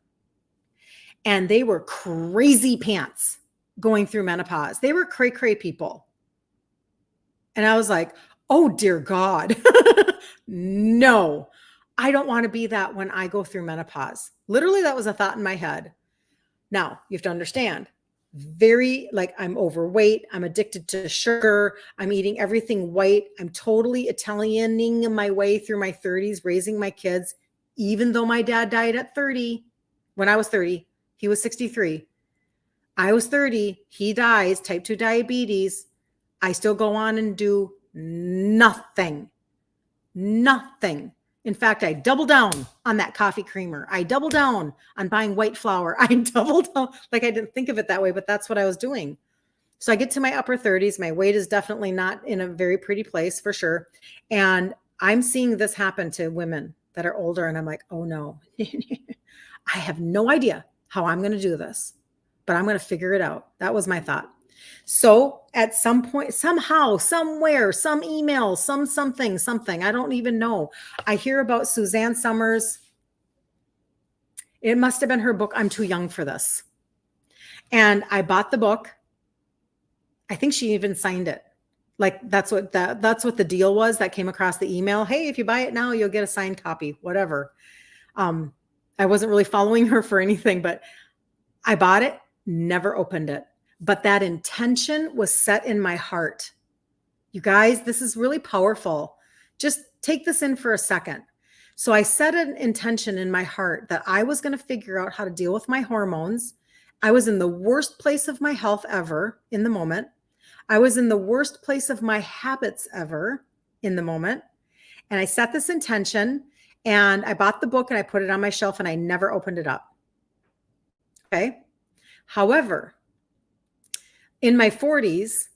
And they were crazy pants going through menopause. They were cray-cray people. And I was like, oh, dear God, no, I don't want to be that when I go through menopause. Literally, that was a thought in my head. Now, you have to understand, I'm overweight. I'm addicted to sugar. I'm eating everything white. I'm totally Italianing my way through my 30s, raising my kids, even though my dad died at 30. When I was 30, he was 63. I was 30. He dies, type 2 diabetes. I still go on and do nothing. In fact, I double down on that coffee creamer. I double down on buying white flour. I double down. Like, I didn't think of it that way, but that's what I was doing. So I get to my upper 30s. My weight is definitely not in a very pretty place, for sure. And I'm seeing this happen to women that are older. And I'm like, oh no, I have no idea how I'm going to do this, but I'm going to figure it out. That was my thought. So at some point, somehow, somewhere, some email, something, I don't even know, I hear about Suzanne Summers. It must have been her book, I'm Too Young for This. And I bought the book. I think she even signed it. Like, that's what the deal was that came across the email. Hey, if you buy it now, you'll get a signed copy, whatever. I wasn't really following her for anything, but I bought it, never opened it. But that intention was set in my heart. You guys, this is really powerful. Just take this in for a second. So I set an intention in my heart that I was going to figure out how to deal with my hormones. I was in the worst place of my health ever in the moment. I was in the worst place of my habits ever in the moment. And I set this intention, and I bought the book and I put it on my shelf, and I never opened it up. Okay. However, in my 40s,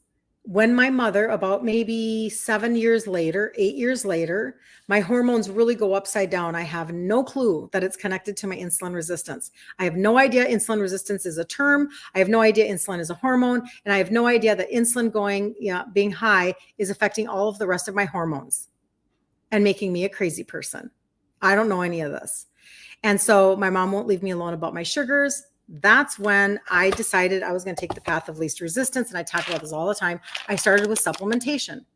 when my mother, about maybe 8 years later, my hormones really go upside down. I have no clue that it's connected to my insulin resistance. I have no idea insulin resistance is a term. I have no idea insulin is a hormone. And I have no idea that insulin being high is affecting all of the rest of my hormones and making me a crazy person. I don't know any of this. And so my mom won't leave me alone about my sugars. That's when I decided I was going to take the path of least resistance. And I talk about this all the time. I started with supplementation,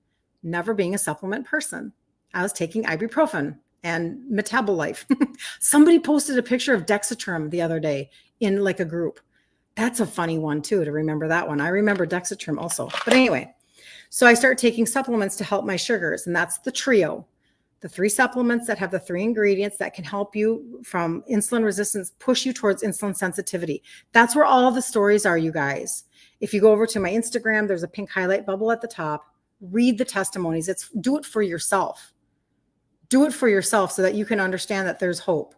never being a supplement person. I was taking ibuprofen and Metabolife. Somebody posted a picture of Dexatrim the other day in like a group. That's a funny one too, to remember that one. I remember Dexatrim also. But anyway, so I start taking supplements to help my sugars, and that's the trio. The 3 supplements that have the 3 ingredients that can help you from insulin resistance, push you towards insulin sensitivity. That's where all the stories are, you guys. If you go over to my Instagram, there's a pink highlight bubble at the top. Read the testimonies. Do it for yourself. Do it for yourself so that you can understand that there's hope.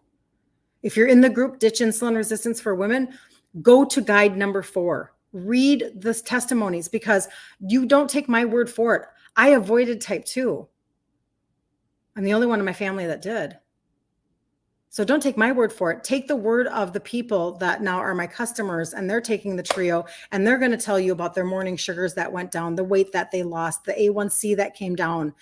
If you're in the group Ditch Insulin Resistance for Women, go to guide number 4. Read the testimonies, because you don't take my word for it. I avoided type 2. I'm the only one in my family that did. So don't take my word for it. Take the word of the people that now are my customers, and they're taking the trio, and they're going to tell you about their morning sugars that went down, the weight that they lost, the A1C that came down.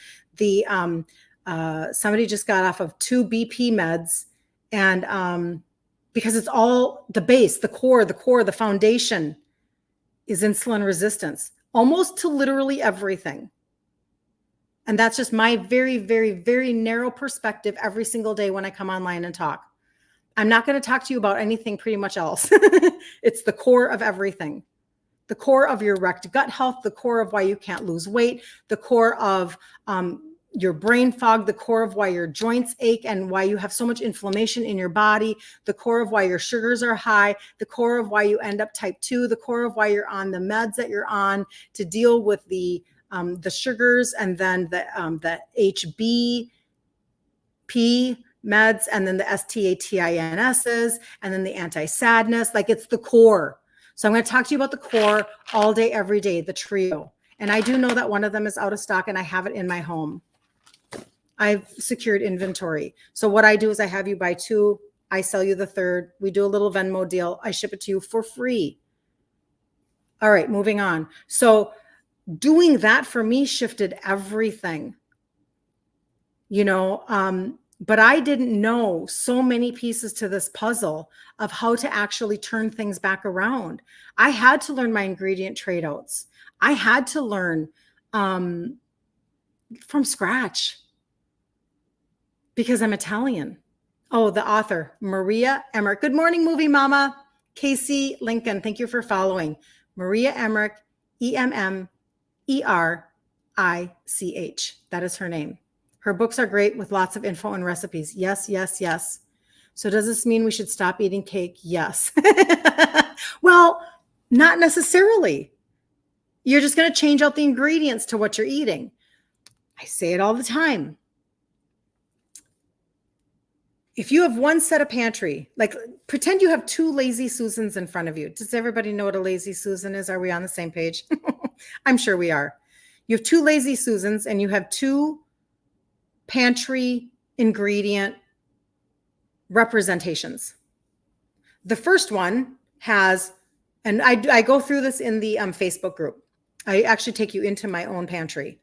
Somebody just got off of 2 BP meds, and because it's all the base, the core, the foundation is insulin resistance, almost to literally everything. And that's just my very, very, very narrow perspective every single day when I come online and talk. I'm not going to talk to you about anything pretty much else. It's the core of everything. The core of your wrecked gut health, the core of why you can't lose weight, the core of your brain fog, the core of why your joints ache and why you have so much inflammation in your body, the core of why your sugars are high, the core of why you end up type 2, the core of why you're on the meds that you're on to deal with the sugars, and then the HBP meds, and then the STATINSs, and then the anti-sadness. Like, it's the core. So I'm going to talk to you about the core all day, every day, the trio. And I do know that one of them is out of stock, and I have it in my home. I've secured inventory. So what I do is I have you buy 2. I sell you the 3rd. We do a little Venmo deal. I ship it to you for free. All right, moving on. So doing that for me shifted everything, but I didn't know so many pieces to this puzzle of how to actually turn things back around. I had to learn my ingredient trade outs. I had to learn from scratch because I'm Italian. Oh, the author, Maria Emmerich. Good morning, movie mama. Casey Lincoln, thank you for following. Maria Emmerich, EMMERICH. That is her name. Her books are great with lots of info and recipes. Yes, yes, yes. So does this mean we should stop eating cake? Yes. Well, not necessarily. You're just going to change out the ingredients to what you're eating. I say it all the time. If you have one set of pantry, like pretend you have 2 lazy Susans in front of you. Does everybody know what a lazy Susan is? Are we on the same page? I'm sure we are. You have 2 lazy Susans, and you have 2 pantry ingredient representations. The first one has, and I go through this in the Facebook group. I actually take you into my own pantry.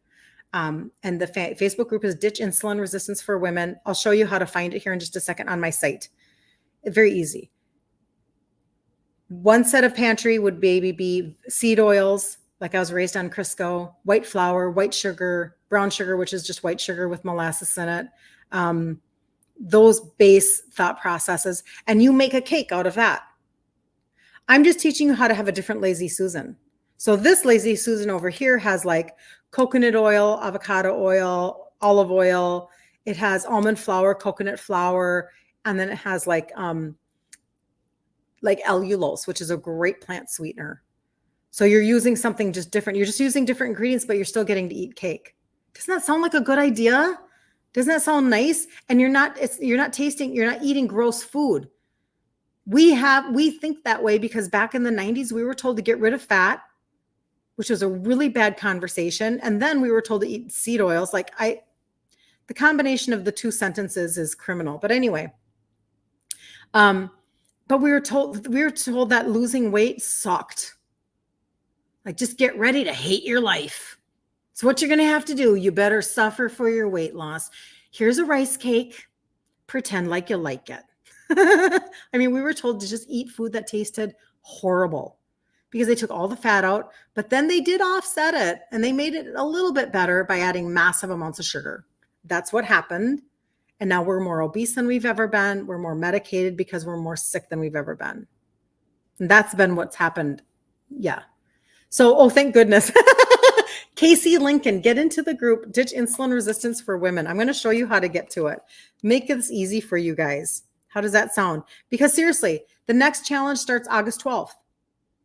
And the Facebook group is Ditch Insulin Resistance for Women. I'll show you how to find it here in just a second on my site. Very easy. One set of pantry would maybe be seed oils, like I was raised on Crisco, white flour, white sugar, brown sugar, which is just white sugar with molasses in it. Those base thought processes, and you make a cake out of that. I'm just teaching you how to have a different lazy Susan. So this lazy Susan over here has like coconut oil, avocado oil, olive oil. It has almond flour, coconut flour, and then it has like allulose, which is a great plant sweetener. So you're using something just different. You're just using different ingredients, but you're still getting to eat cake. Doesn't that sound like a good idea? Doesn't that sound nice? And you're not eating gross food. We think that way because back in the 90s, we were told to get rid of fat, which was a really bad conversation. And then we were told to eat seed oils. The combination of the 2 sentences is criminal. But anyway, but we were told that losing weight sucked. Like, just get ready to hate your life. It's what you're going to have to do. You better suffer for your weight loss. Here's a rice cake. Pretend like you like it. I mean, we were told to just eat food that tasted horrible because they took all the fat out, but then they did offset it and they made it a little bit better by adding massive amounts of sugar. That's what happened. And now we're more obese than we've ever been. We're more medicated because we're more sick than we've ever been. And that's been what's happened. Yeah. So, oh, thank goodness. Casey Lincoln, get into the group, Ditch Insulin Resistance for Women. I'm going to show you how to get to it. Make this easy for you guys. How does that sound? Because seriously, the next challenge starts August 12th.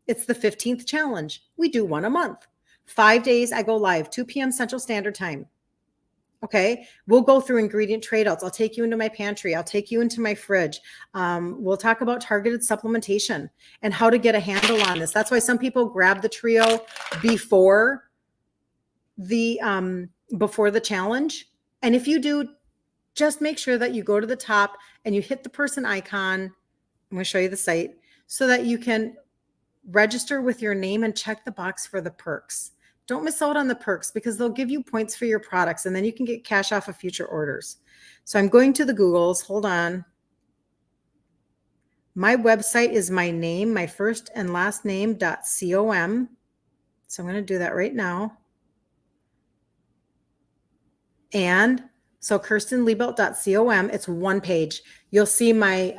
It's the 15th challenge. We do one a month. 5 days, I go live, 2 p.m. Central Standard Time. Okay, we'll go through ingredient trade outs. I'll take you into my pantry. I'll take you into my fridge. We'll talk about targeted supplementation and how to get a handle on this. That's why some people grab the trio before the challenge. And if you do, just make sure that you go to the top and you hit the person icon. I'm going to show you the site so that you can register with your name and check the box for the perks. Don't miss out on the perks because they'll give you points for your products and then you can get cash off of future orders. So I'm going to the Googles. Hold on. My website is my name, my first and last name.com. So I'm going to do that right now. And so kirstenliebelt.com. It's one page. You'll see my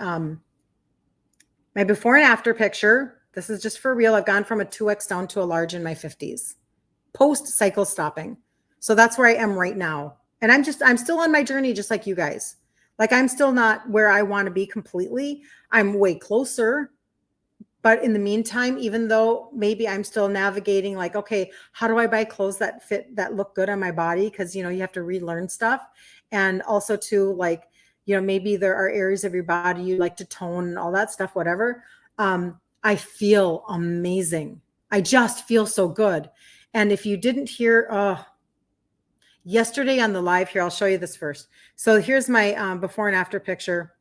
my before and after picture. This is just for real. I've gone from a 2X down to a large in my 50s. Post cycle stopping. So that's where I am right now. And I'm still on my journey, just like you guys. Like I'm still not where I want to be completely. I'm way closer. But in the meantime, even though maybe I'm still navigating like, okay, how do I buy clothes that fit, that look good on my body? Because, you know, you have to relearn stuff. And also to like, you know, maybe there are areas of your body you like to tone and all that stuff, whatever. I feel amazing. I just feel so good. And if you didn't hear, yesterday on the live here, I'll show you this first. So here's my before and after picture.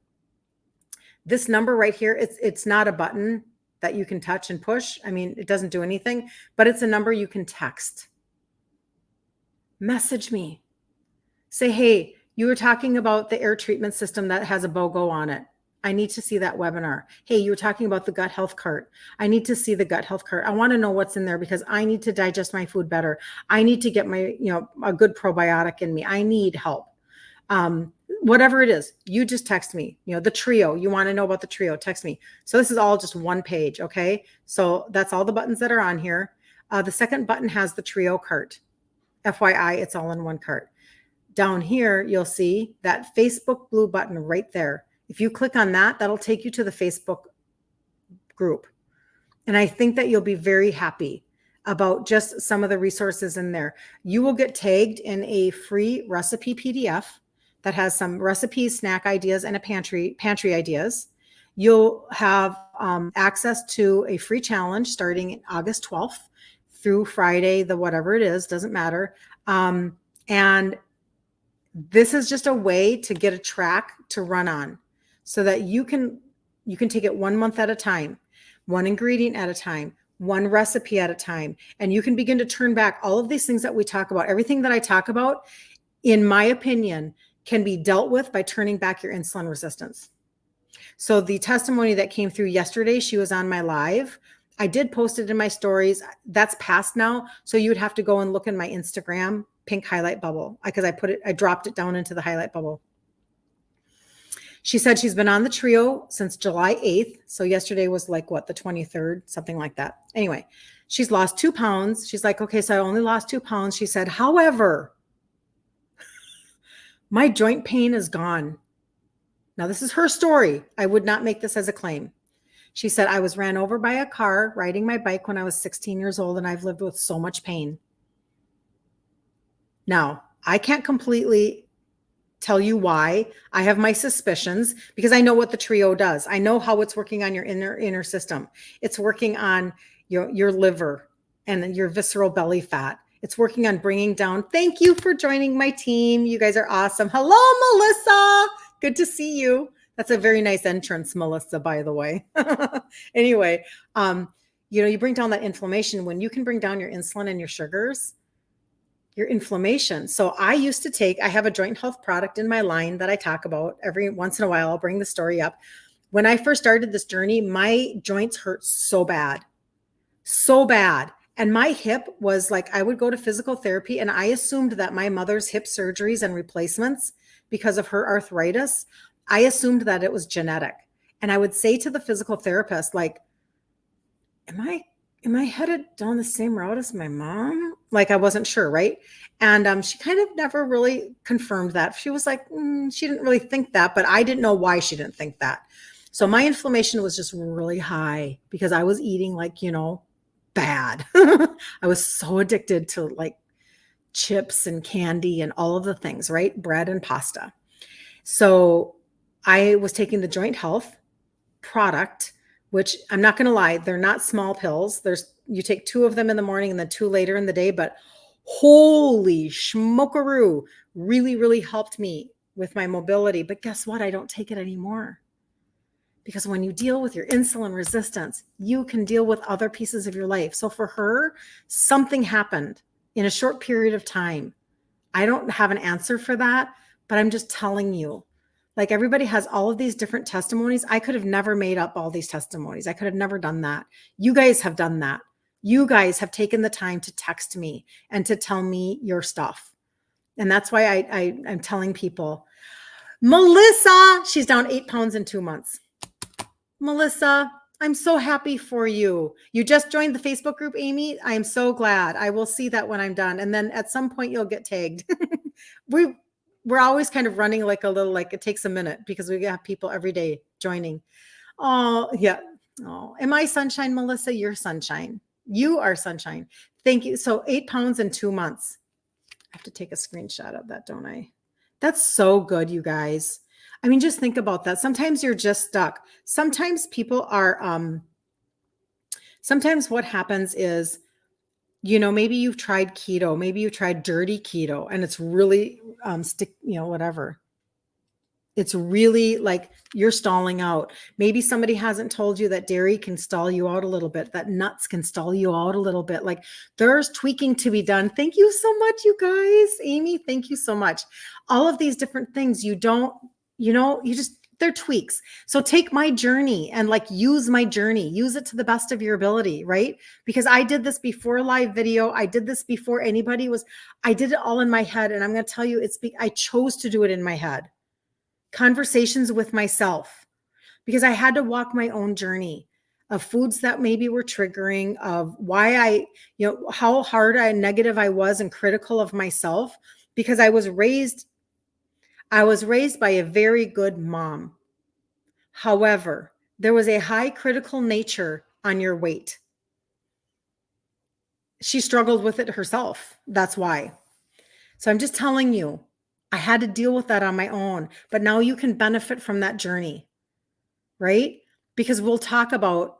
This number right here, it's not a button that you can touch and push. I mean, it doesn't do anything, but it's a number you can text. Message me. Say, hey, you were talking about the air treatment system that has a BOGO on it. I need to see that webinar. Hey, you were talking about the gut health cart. I need to see the gut health cart. I want to know what's in there because I need to digest my food better. I need to get my, you know, a good probiotic in me. I need help. Whatever it is, you just text me, you know, the trio, you want to know about the trio, text me. So this is all just one page. Okay. So that's all the buttons that are on here. The second button has the trio cart. FYI, it's all in one cart. Down here, you'll see that Facebook blue button right there. If you click on that, that'll take you to the Facebook group. And I think that you'll be very happy about just some of the resources in there. You will get tagged in a free recipe PDF that has some recipes, snack ideas, and a pantry ideas. You'll have access to a free challenge starting August 12th through Friday, the whatever it is, doesn't matter. And this is just a way to get a track to run on so that you can take it 1 month at a time, one ingredient at a time, one recipe at a time. And you can begin to turn back all of these things that we talk about. Everything that I talk about, in my opinion, can be dealt with by turning back your insulin resistance. So the testimony that came through yesterday, she was on my live. I did post it in my stories. That's past now. So you would have to go and look in my Instagram pink highlight bubble because I dropped it down into the highlight bubble. She said she's been on the trio since July 8th. So yesterday was like what, the 23rd, something like that. Anyway, she's lost 2 pounds. She's like, okay, so I only lost 2 pounds. She said, however, my joint pain is gone. Now, this is her story. I would not make this as a claim. She said, I was ran over by a car riding my bike when I was 16 years old, and I've lived with so much pain. Now, I can't completely tell you why. I have my suspicions because I know what the trio does. I know how it's working on your inner system. It's working on your liver and your visceral belly fat. It's working on bringing down. Thank you for joining my team. You guys are awesome. Hello, Melissa. Good to see you. That's a very nice entrance, Melissa, by the way. Anyway, you bring down that inflammation. When you can bring down your insulin and your sugars, your inflammation. So I have a joint health product in my line that I talk about every once in a while. I'll bring the story up. When I first started this journey, my joints hurt so bad. And my hip was like, I would go to physical therapy and I assumed that my mother's hip surgeries and replacements, because of her arthritis, I assumed that it was genetic. And I would say to the physical therapist, like, am I headed down the same route as my mom? Like I wasn't sure, right? And she kind of never really confirmed that. She was like, she didn't really think that, but I didn't know why she didn't think that. So my inflammation was just really high because I was eating like, bad. I was so addicted to like chips and candy and all of the things, right? Bread and pasta. So I was taking the joint health product, which I'm not going to lie, they're not small pills. You take 2 of them in the morning and then 2 later in the day, but holy schmokaroo, really, really helped me with my mobility. But guess what? I don't take it anymore. Because when you deal with your insulin resistance, you can deal with other pieces of your life. So for her, something happened in a short period of time. I don't have an answer for that, but I'm just telling you. Like everybody has all of these different testimonies. I could have never made up all these testimonies. I could have never done that. You guys have done that. You guys have taken the time to text me and to tell me your stuff. And that's why I'm telling people, Melissa, she's down 8 pounds in 2 months. Melissa, I'm so happy for you. You just joined the Facebook group, Amy. I am so glad. I will see that when I'm done. And then at some point you'll get tagged. We're always kind of running like a little, like it takes a minute because we have people every day joining. Oh, yeah. Oh, am I sunshine, Melissa? You're sunshine. You are sunshine. Thank you. So 8 pounds in 2 months. I have to take a screenshot of that, don't I? That's so good, you guys. I mean, just think about that. Sometimes you're just stuck. Sometimes people are, sometimes what happens is, maybe you've tried keto, maybe you tried dirty keto and it's really whatever. It's really like you're stalling out. Maybe somebody hasn't told you that dairy can stall you out a little bit, that nuts can stall you out a little bit. Like there's tweaking to be done. Thank you so much, you guys. Amy, thank you so much. All of these different things they're tweaks. So take my journey and like use my journey, use it to the best of your ability, right? Because I did this before live video. I did this before I did it all in my head. And I'm going to tell you, I chose to do it in my head. Conversations with myself, because I had to walk my own journey of foods that maybe were triggering, of why how hard negative I was and critical of myself, because I was raised by a very good mom. However, there was a high critical nature on your weight. She struggled with it herself. That's why. So I'm just telling you, I had to deal with that on my own, but now you can benefit from that journey, right? Because we'll talk about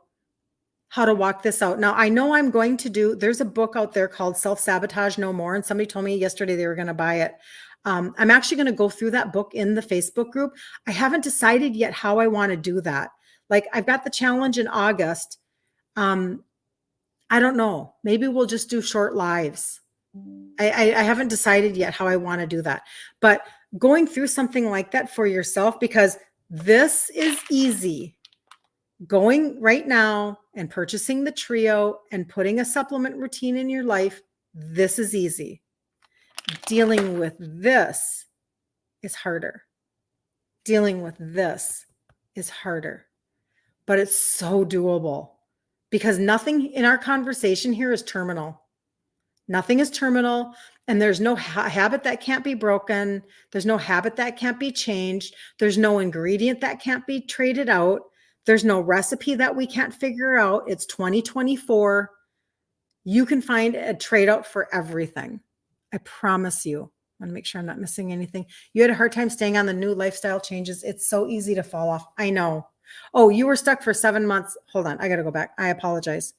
how to walk this out. Now, I know there's a book out there called Self-Sabotage No More, and somebody told me yesterday they were going to buy it. I'm actually going to go through that book in the Facebook group. I haven't decided yet how I want to do that. Like I've got the challenge in August. I don't know. Maybe we'll just do short lives. I haven't decided yet how I want to do that, but going through something like that for yourself, because this is easy. Going right now and purchasing the trio and putting a supplement routine in your life, this is easy. Dealing with this is harder. Dealing with this is harder, but it's so doable because nothing in our conversation here is terminal. Nothing is terminal, and there's no habit that can't be broken. There's no habit that can't be changed. There's no ingredient that can't be traded out. There's no recipe that we can't figure out. It's 2024. You can find a trade out for everything. I promise you. I want to make sure I'm not missing anything. You had a hard time staying on the new lifestyle changes. It's so easy to fall off. I know. Oh, you were stuck for 7 months. Hold on. I got to go back. I apologize.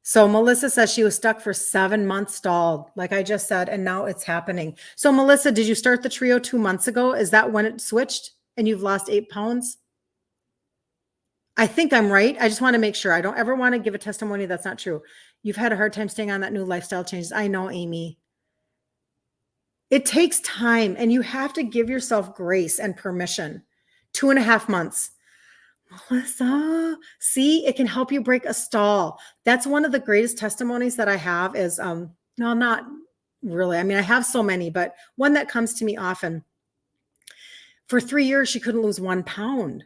So Melissa says she was stuck for 7 months stalled, like I just said, and now it's happening. So Melissa, did you start the trio 2 months ago? Is that when it switched and you've lost 8 pounds? I think I'm right. I just want to make sure. I don't ever want to give a testimony that's not true. You've had a hard time staying on that new lifestyle changes. I know, Amy. It takes time, and you have to give yourself grace and permission. 2.5 months. Melissa, see, it can help you break a stall. That's one of the greatest testimonies that I have is, no, not really. I mean, I have so many, but one that comes to me often. For 3 years, she couldn't lose 1 pound.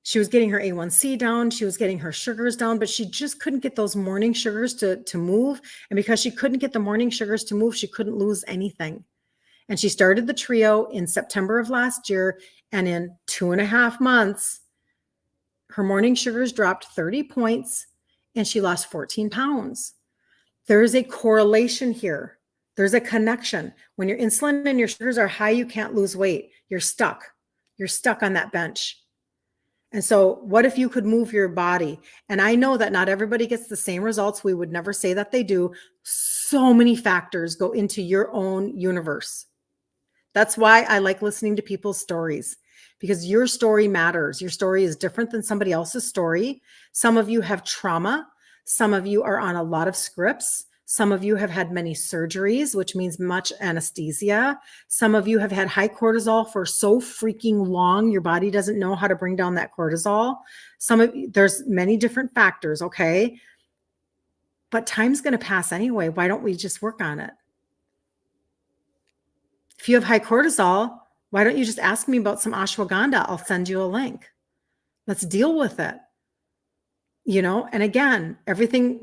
She was getting her A1C down. She was getting her sugars down, but she just couldn't get those morning sugars to move. And because she couldn't get the morning sugars to move, she couldn't lose anything. And she started the trio in September of last year. And in 2.5 months, her morning sugars dropped 30 points and she lost 14 pounds. There is a correlation here. There's a connection. When your insulin and your sugars are high, you can't lose weight. You're stuck. You're stuck on that bench. And so what if you could move your body? And I know that not everybody gets the same results. We would never say that they do. So many factors go into your own universe. That's why I like listening to people's stories, because your story matters. Your story is different than somebody else's story. Some of you have trauma. Some of you are on a lot of scripts. Some of you have had many surgeries, which means much anesthesia. Some of you have had high cortisol for so freaking long, your body doesn't know how to bring down that cortisol. There's many different factors, okay? But time's going to pass anyway. Why don't we just work on it? If you have high cortisol, why don't you just ask me about some ashwagandha? I'll send you a link. Let's deal with it. And again, everything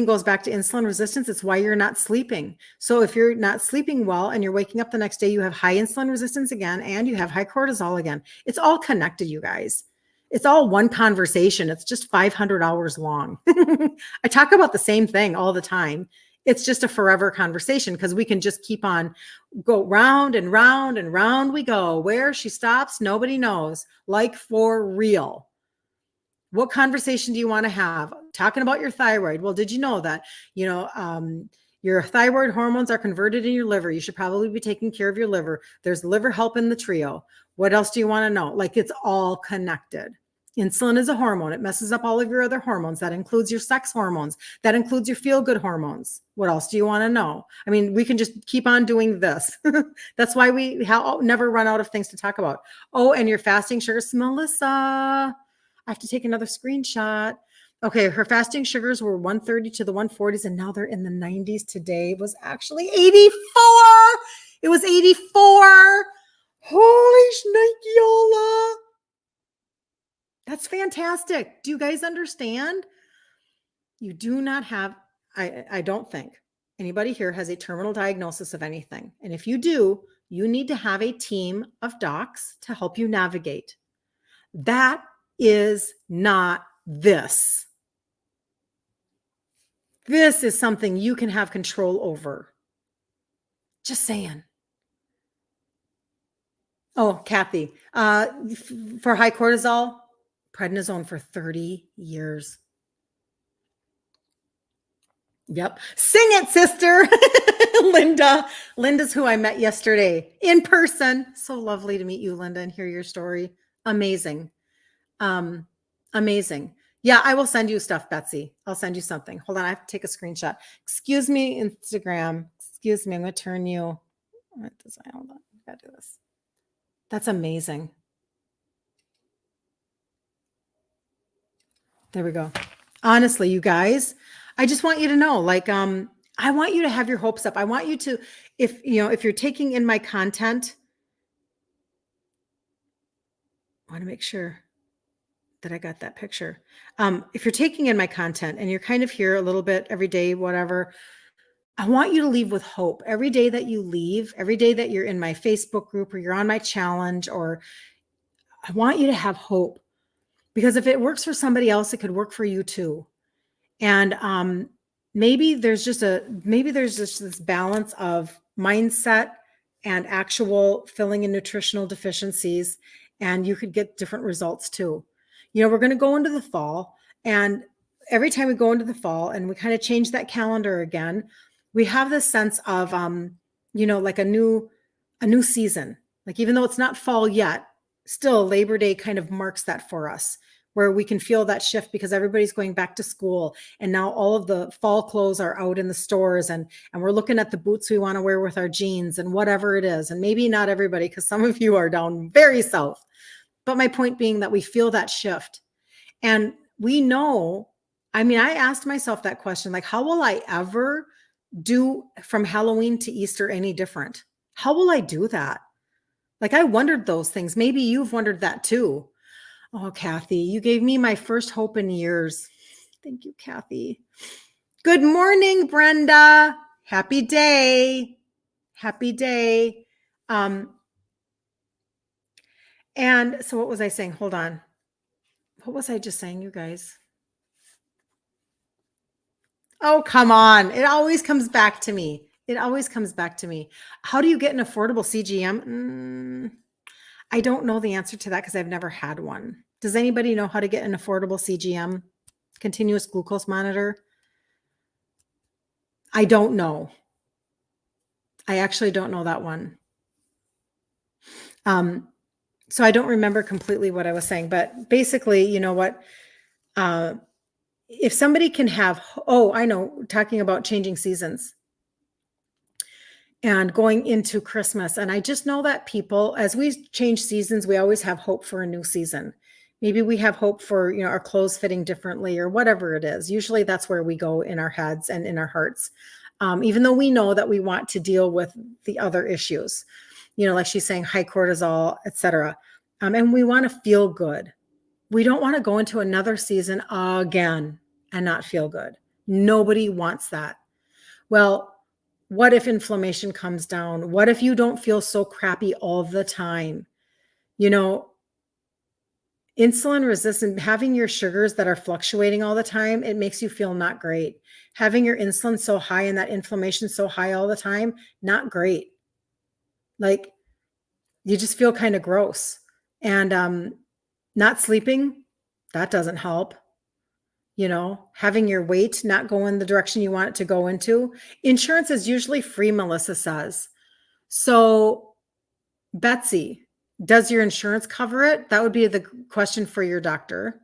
goes back to insulin resistance. It's why you're not sleeping. So if you're not sleeping well and you're waking up the next day, you have high insulin resistance again, and you have high cortisol again. It's all connected, you guys. It's all one conversation. It's just 500 hours long. I talk about the same thing all the time. It's just a forever conversation because we can just keep on go round and round and round we go. Where she stops, nobody knows. Like for real. What conversation do you want to have? Talking about your thyroid. Well, did you know that, your thyroid hormones are converted in your liver? You should probably be taking care of your liver. There's liver help in the trio. What else do you want to know? Like, it's all connected. Insulin is a hormone. It messes up all of your other hormones. That includes your sex hormones. That includes your feel-good hormones. What else do you want to know? I mean, we can just keep on doing this. That's why we never run out of things to talk about. Oh, and your fasting sugars, Melissa. I have to take another screenshot. Okay, her fasting sugars were 130 to the 140s, and now they're in the 90s. Today was actually 84. It was 84. Holy shnikiola. That's fantastic. Do you guys understand? You do not have, I don't think anybody here has a terminal diagnosis of anything. And if you do, you need to have a team of docs to help you navigate. That is not this. This is something you can have control over. Just saying. Oh, Kathy, for high cortisol, prednisone for 30 years. Yep. Sing it, sister. Linda. Linda's who I met yesterday in person. So lovely to meet you, Linda, and hear your story. Amazing. Amazing. Yeah, I will send you stuff, Betsy. I'll send you something. Hold on. I have to take a screenshot. Excuse me, Instagram. Excuse me. I'm going to turn you. Hold on. I got to do this. That's amazing. There we go. Honestly, you guys, I just want you to know, I want you to have your hopes up. I want you to, if you're taking in my content, I want to make sure that I got that picture. If you're taking in my content and you're kind of here a little bit every day, whatever, I want you to leave with hope. Every day that you leave, every day that you're in my Facebook group or you're on my challenge, or I want you to have hope, because if it works for somebody else, it could work for you too. And maybe there's just this balance of mindset and actual filling in nutritional deficiencies, and you could get different results too. We're going to go into the fall, and every time we go into the fall and we kind of change that calendar again, we have this sense of, like a new season. Like, even though it's not fall yet, still Labor Day kind of marks that for us, where we can feel that shift because everybody's going back to school. And now all of the fall clothes are out in the stores, and we're looking at the boots we want to wear with our jeans and whatever it is. And maybe not everybody, because some of you are down very south. But my point being that we feel that shift. And we know, I asked myself that question, like, how will I ever do from Halloween to Easter any different? How will I do that? Like, I wondered those things. Maybe you've wondered that too. Oh, Kathy, you gave me my first hope in years. Thank you, Kathy. Good morning, Brenda. Happy day. Happy day. And so what was I saying? Hold on. What was I just saying, you guys? Oh, come on. It always comes back to me. It always comes back to me. How do you get an affordable CGM? I don't know the answer to that because I've never had one. Does anybody know how to get an affordable CGM, continuous glucose monitor? I don't know. I actually don't know that one. So I don't remember completely what I was saying, but basically, you know what? If somebody can have, I know, talking about changing seasons and going into Christmas. And I just know that people, as we change seasons, we always have hope for a new season. Maybe we have hope for, you know, our clothes fitting differently or whatever it is. Usually that's where we go in our heads and in our hearts. Even though we know that we want to deal with the other issues, you know, like she's saying, high cortisol, etc. And we want to feel good. We don't want to go into another season again and not feel good. Nobody wants that. Well, what if inflammation comes down? What if you don't feel so crappy all the time? You know, insulin resistant, having your sugars that are fluctuating all the time, it makes you feel not great. Having your insulin so high and that inflammation so high all the time, not great. Like you just feel kind of gross. And not sleeping, that doesn't help. You know, having your weight not go in the direction you want it to go into. Insurance is usually free, Melissa says. So, Betsy, does your insurance cover it? That would be the question for your doctor.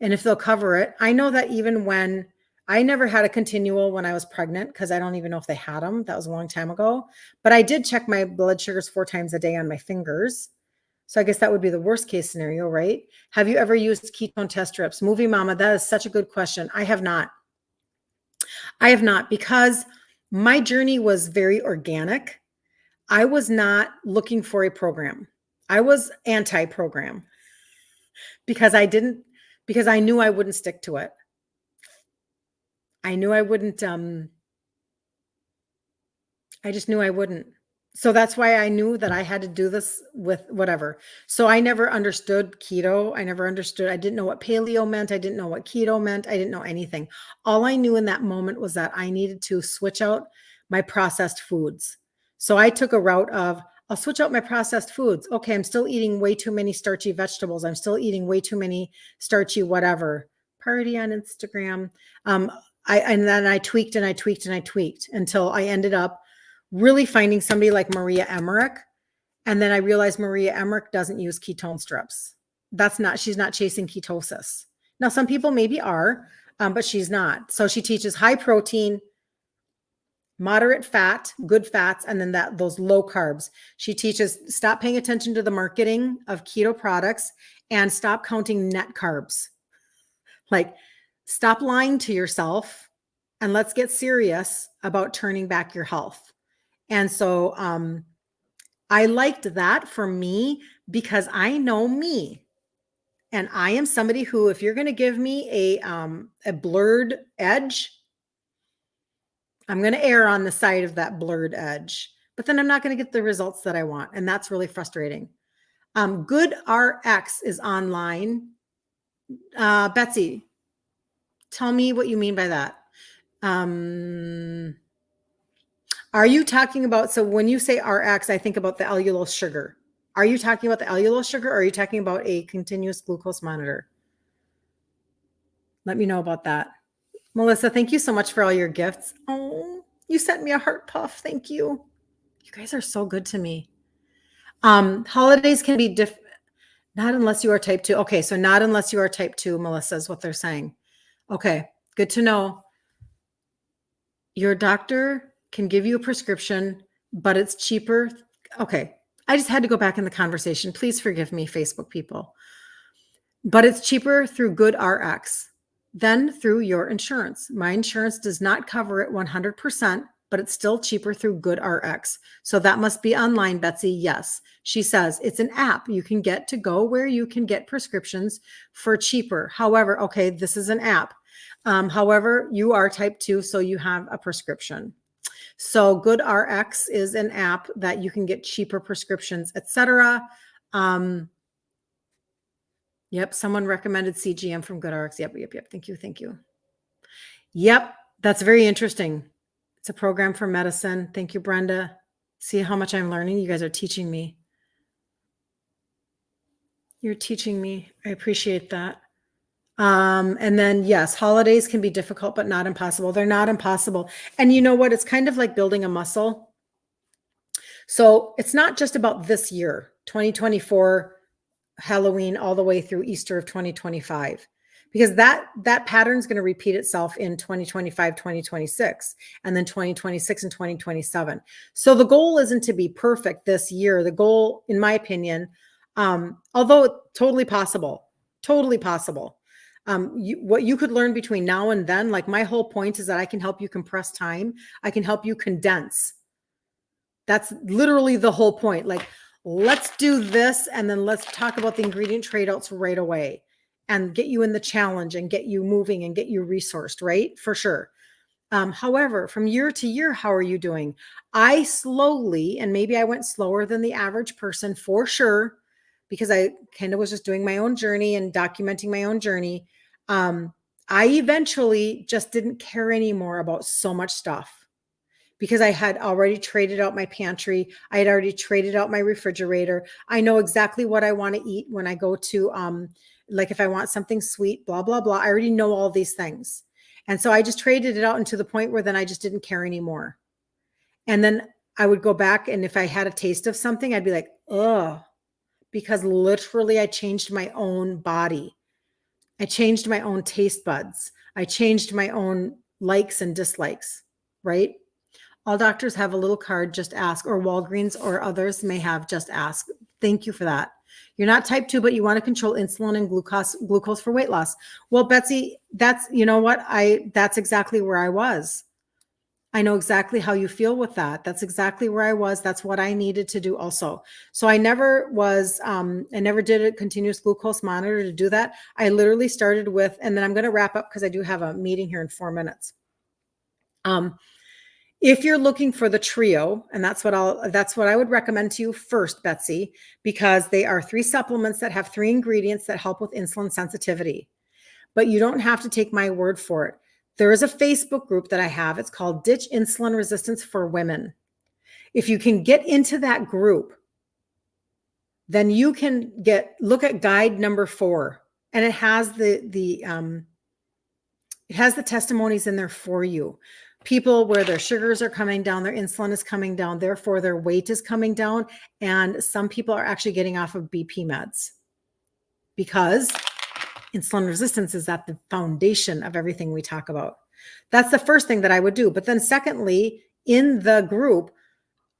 And if they'll cover it, I know that even when I never had a continual when I was pregnant, because I don't even know if they had them. That was a long time ago. But I did check my blood sugars 4 times a day on my fingers. So I guess that would be the worst case scenario, right? Have you ever used ketone test strips? Movie Mama, that is such a good question. I have not. I have not, because my journey was very organic. I was not looking for a program. I was anti-program because because I knew I wouldn't stick to it. I knew I wouldn't, I just knew I wouldn't. So that's why I knew that I had to do this with whatever. So I never understood keto. I didn't know what paleo meant. I didn't know what keto meant. I didn't know anything. All I knew in that moment was that I needed to switch out my processed foods. So I took a route of, I'll switch out my processed foods. Okay, I'm still eating way too many starchy vegetables. I'm still eating way too many starchy whatever. Party on Instagram. And then I tweaked and I tweaked and I tweaked until I ended up really finding somebody like Maria Emmerich. And then I realized Maria Emmerich doesn't use ketone strips. She's not chasing ketosis. Now, some people maybe are, but she's not. So she teaches high protein, moderate fat, good fats, and then those low carbs. She teaches stop paying attention to the marketing of keto products and stop counting net carbs. Like, stop lying to yourself and let's get serious about turning back your health. And so I liked that for me because I know me. And I am somebody who, if you're going to give me a blurred edge, I'm going to err on the side of that blurred edge. But then I'm not going to get the results that I want. And that's really frustrating. Good RX is online. Betsy, tell me what you mean by that. Are you talking about, so when you say RX, I think about the allulose sugar. Are you talking about the allulose sugar or are you talking about a continuous glucose monitor? Let me know about that. Melissa, thank you so much for all your gifts. Oh, you sent me a heart puff. Thank you. You guys are so good to me. Holidays can be not unless you are type 2. Okay, so not unless you are type 2, Melissa, is what they're saying. Okay, good to know. Your doctor can give you a prescription, but it's cheaper. Okay, I just had to go back in the conversation. Please forgive me, Facebook people. But it's cheaper through Good RX than through your insurance. My insurance does not cover it 100%, but it's still cheaper through GoodRx. So that must be online, Betsy. Yes. She says it's an app you can get to go where you can get prescriptions for cheaper. However, okay, this is an app. However, you are type 2, so you have a prescription. So GoodRx is an app that you can get cheaper prescriptions, etc. Yep, someone recommended CGM from GoodRx. Yep. Thank you. Yep, that's very interesting. It's a program for medicine. Thank you, Brenda. See how much I'm learning? You guys are teaching me. You're teaching me. I appreciate that. And then yes, holidays can be difficult, but not impossible. They're not impossible. And you know what? It's kind of like building a muscle. So it's not just about this year, 2024, Halloween, all the way through Easter of 2025, because that pattern is going to repeat itself in 2025, 2026, and then 2026 and 2027. So the goal isn't to be perfect this year. The goal, in my opinion, although totally possible, what you could learn between now and then, like my whole point is that I can help you compress time. I can help you condense. That's literally the whole point. Like, let's do this, and then let's talk about the ingredient trade-outs right away and get you in the challenge and get you moving and get you resourced, right? For sure. However, from year to year, how are you doing? I slowly, and maybe I went slower than the average person for sure, because I kind of was just doing my own journey and documenting my own journey. I eventually just didn't care anymore about so much stuff, because I had already traded out my pantry. I had already traded out my refrigerator. I know exactly what I want to eat when I go to, like if I want something sweet, blah, blah, blah. I already know all these things. And so I just traded it out, and to the point where then I just didn't care anymore. And then I would go back, and if I had a taste of something, I'd be like, ugh, because literally I changed my own body. I changed my own taste buds. I changed my own likes and dislikes, right? All doctors have a little card, just ask, or Walgreens or others may have just ask. Thank you for that. You're not type 2, but you want to control insulin and glucose for weight loss. Well, Betsy, that's, you know what? That's exactly where I was. I know exactly how you feel with that. That's exactly where I was. That's what I needed to do also. So I never did a continuous glucose monitor to do that. I literally started with, and then I'm going to wrap up because I do have a meeting here in 4 minutes. If you're looking for the trio, and that's what I would recommend to you first, Betsy, because they are 3 supplements that have 3 ingredients that help with insulin sensitivity. But you don't have to take my word for it. There is a Facebook group that I have. It's called Ditch Insulin Resistance for Women. If you can get into that group, then you can look at guide number 4, and it has the testimonies in there for you. People where their sugars are coming down, their insulin is coming down, therefore their weight is coming down. And some people are actually getting off of BP meds, because insulin resistance is at the foundation of everything we talk about. That's the first thing that I would do. But then secondly, in the group,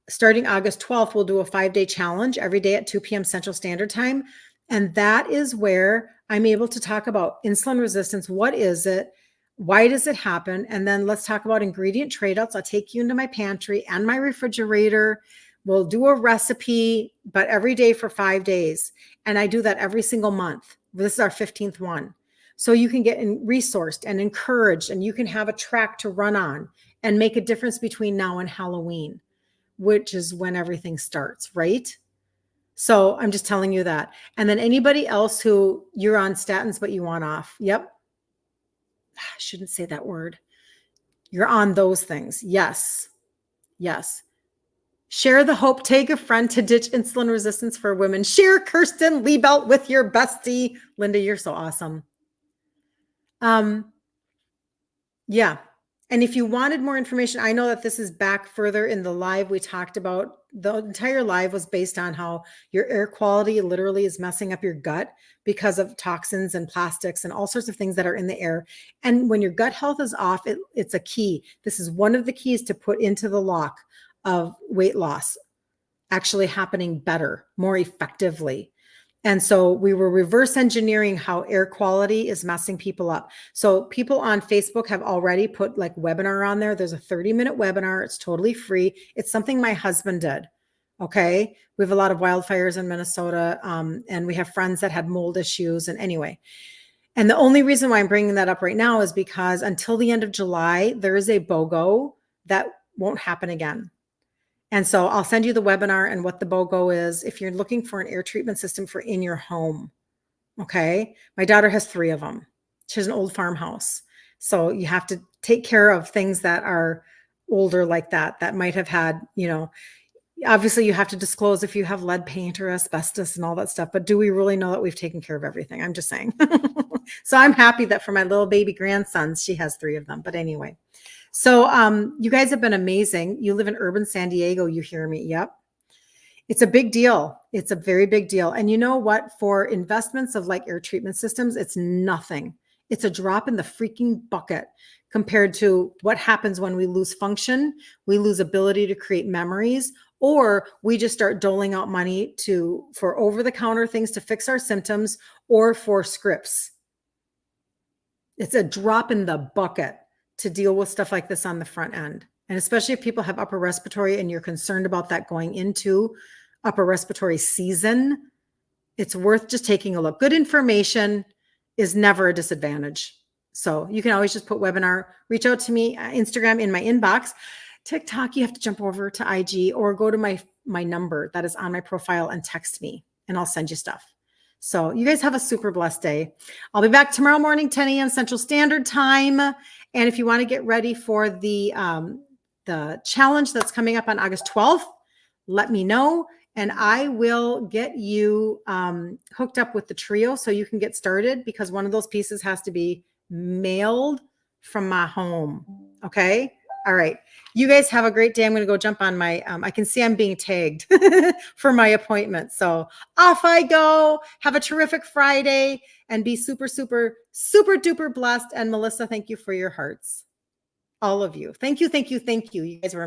starting August 12th, we'll do a 5-day challenge every day at 2 p.m. Central Standard Time. And that is where I'm able to talk about insulin resistance. What is it? Why does it happen? And then let's talk about ingredient trade-outs. I'll take you into my pantry and my refrigerator. We'll do a recipe, but every day for 5 days. And I do that every single month. This is our 15th one. So you can get resourced and encouraged, and you can have a track to run on and make a difference between now and Halloween, which is when everything starts, right? So I'm just telling you that. And then anybody else who you're on statins, but you want off. Yep. I shouldn't say that word. You're on those things. Yes. Share the hope. Take a friend to ditch insulin resistance for women. Share Kirsten Liebelt with your bestie. Linda, you're so awesome. Yeah. And if you wanted more information, I know that this is back further in the live we talked about. The entire live was based on how your air quality literally is messing up your gut because of toxins and plastics and all sorts of things that are in the air. And when your gut health is off, it's a key. This is one of the keys to put into the lock of weight loss actually happening better, more effectively. And so we were reverse engineering how air quality is messing people up. So people on Facebook have already put like webinar on there. There's a 30-minute webinar. It's totally free. It's something my husband did. Okay. We have a lot of wildfires in Minnesota, and we have friends that had mold issues. And anyway, and the only reason why I'm bringing that up right now is because until the end of July, there is a BOGO that won't happen again. And so I'll send you the webinar and what the BOGO is if you're looking for an air treatment system for in your home. Okay. My daughter has 3 of them. She has an old farmhouse. So you have to take care of things that are older like that might have had, obviously you have to disclose if you have lead paint or asbestos and all that stuff. But do we really know that we've taken care of everything? I'm just saying. So I'm happy that for my little baby grandsons, she has 3 of them. But anyway. So you guys have been amazing. You live in urban San Diego. You hear me? Yep. It's a big deal. It's a very big deal. And you know what? For investments of like air treatment systems, it's nothing. It's a drop in the freaking bucket compared to what happens when we lose function, we lose ability to create memories, or we just start doling out money for over-the-counter things to fix our symptoms or for scripts. It's a drop in the bucket to deal with stuff like this on the front end. And especially if people have upper respiratory and you're concerned about that going into upper respiratory season, it's worth just taking a look. Good information is never a disadvantage. So you can always just put webinar, reach out to me, Instagram in my inbox. TikTok, you have to jump over to IG or go to my number that is on my profile and text me and I'll send you stuff. So you guys have a super blessed day. I'll be back tomorrow morning, 10 a.m. Central Standard Time. And if you want to get ready for the challenge that's coming up on August 12th, let me know. And I will get you hooked up with the trio so you can get started because one of those pieces has to be mailed from my home. Okay. All right. You guys have a great day. I'm going to go jump on my, I can see I'm being tagged for my appointment. So off I go. Have a terrific Friday and be super, super, super duper blessed. And Melissa, thank you for your hearts. All of you. Thank you. Thank you. Thank you. You guys were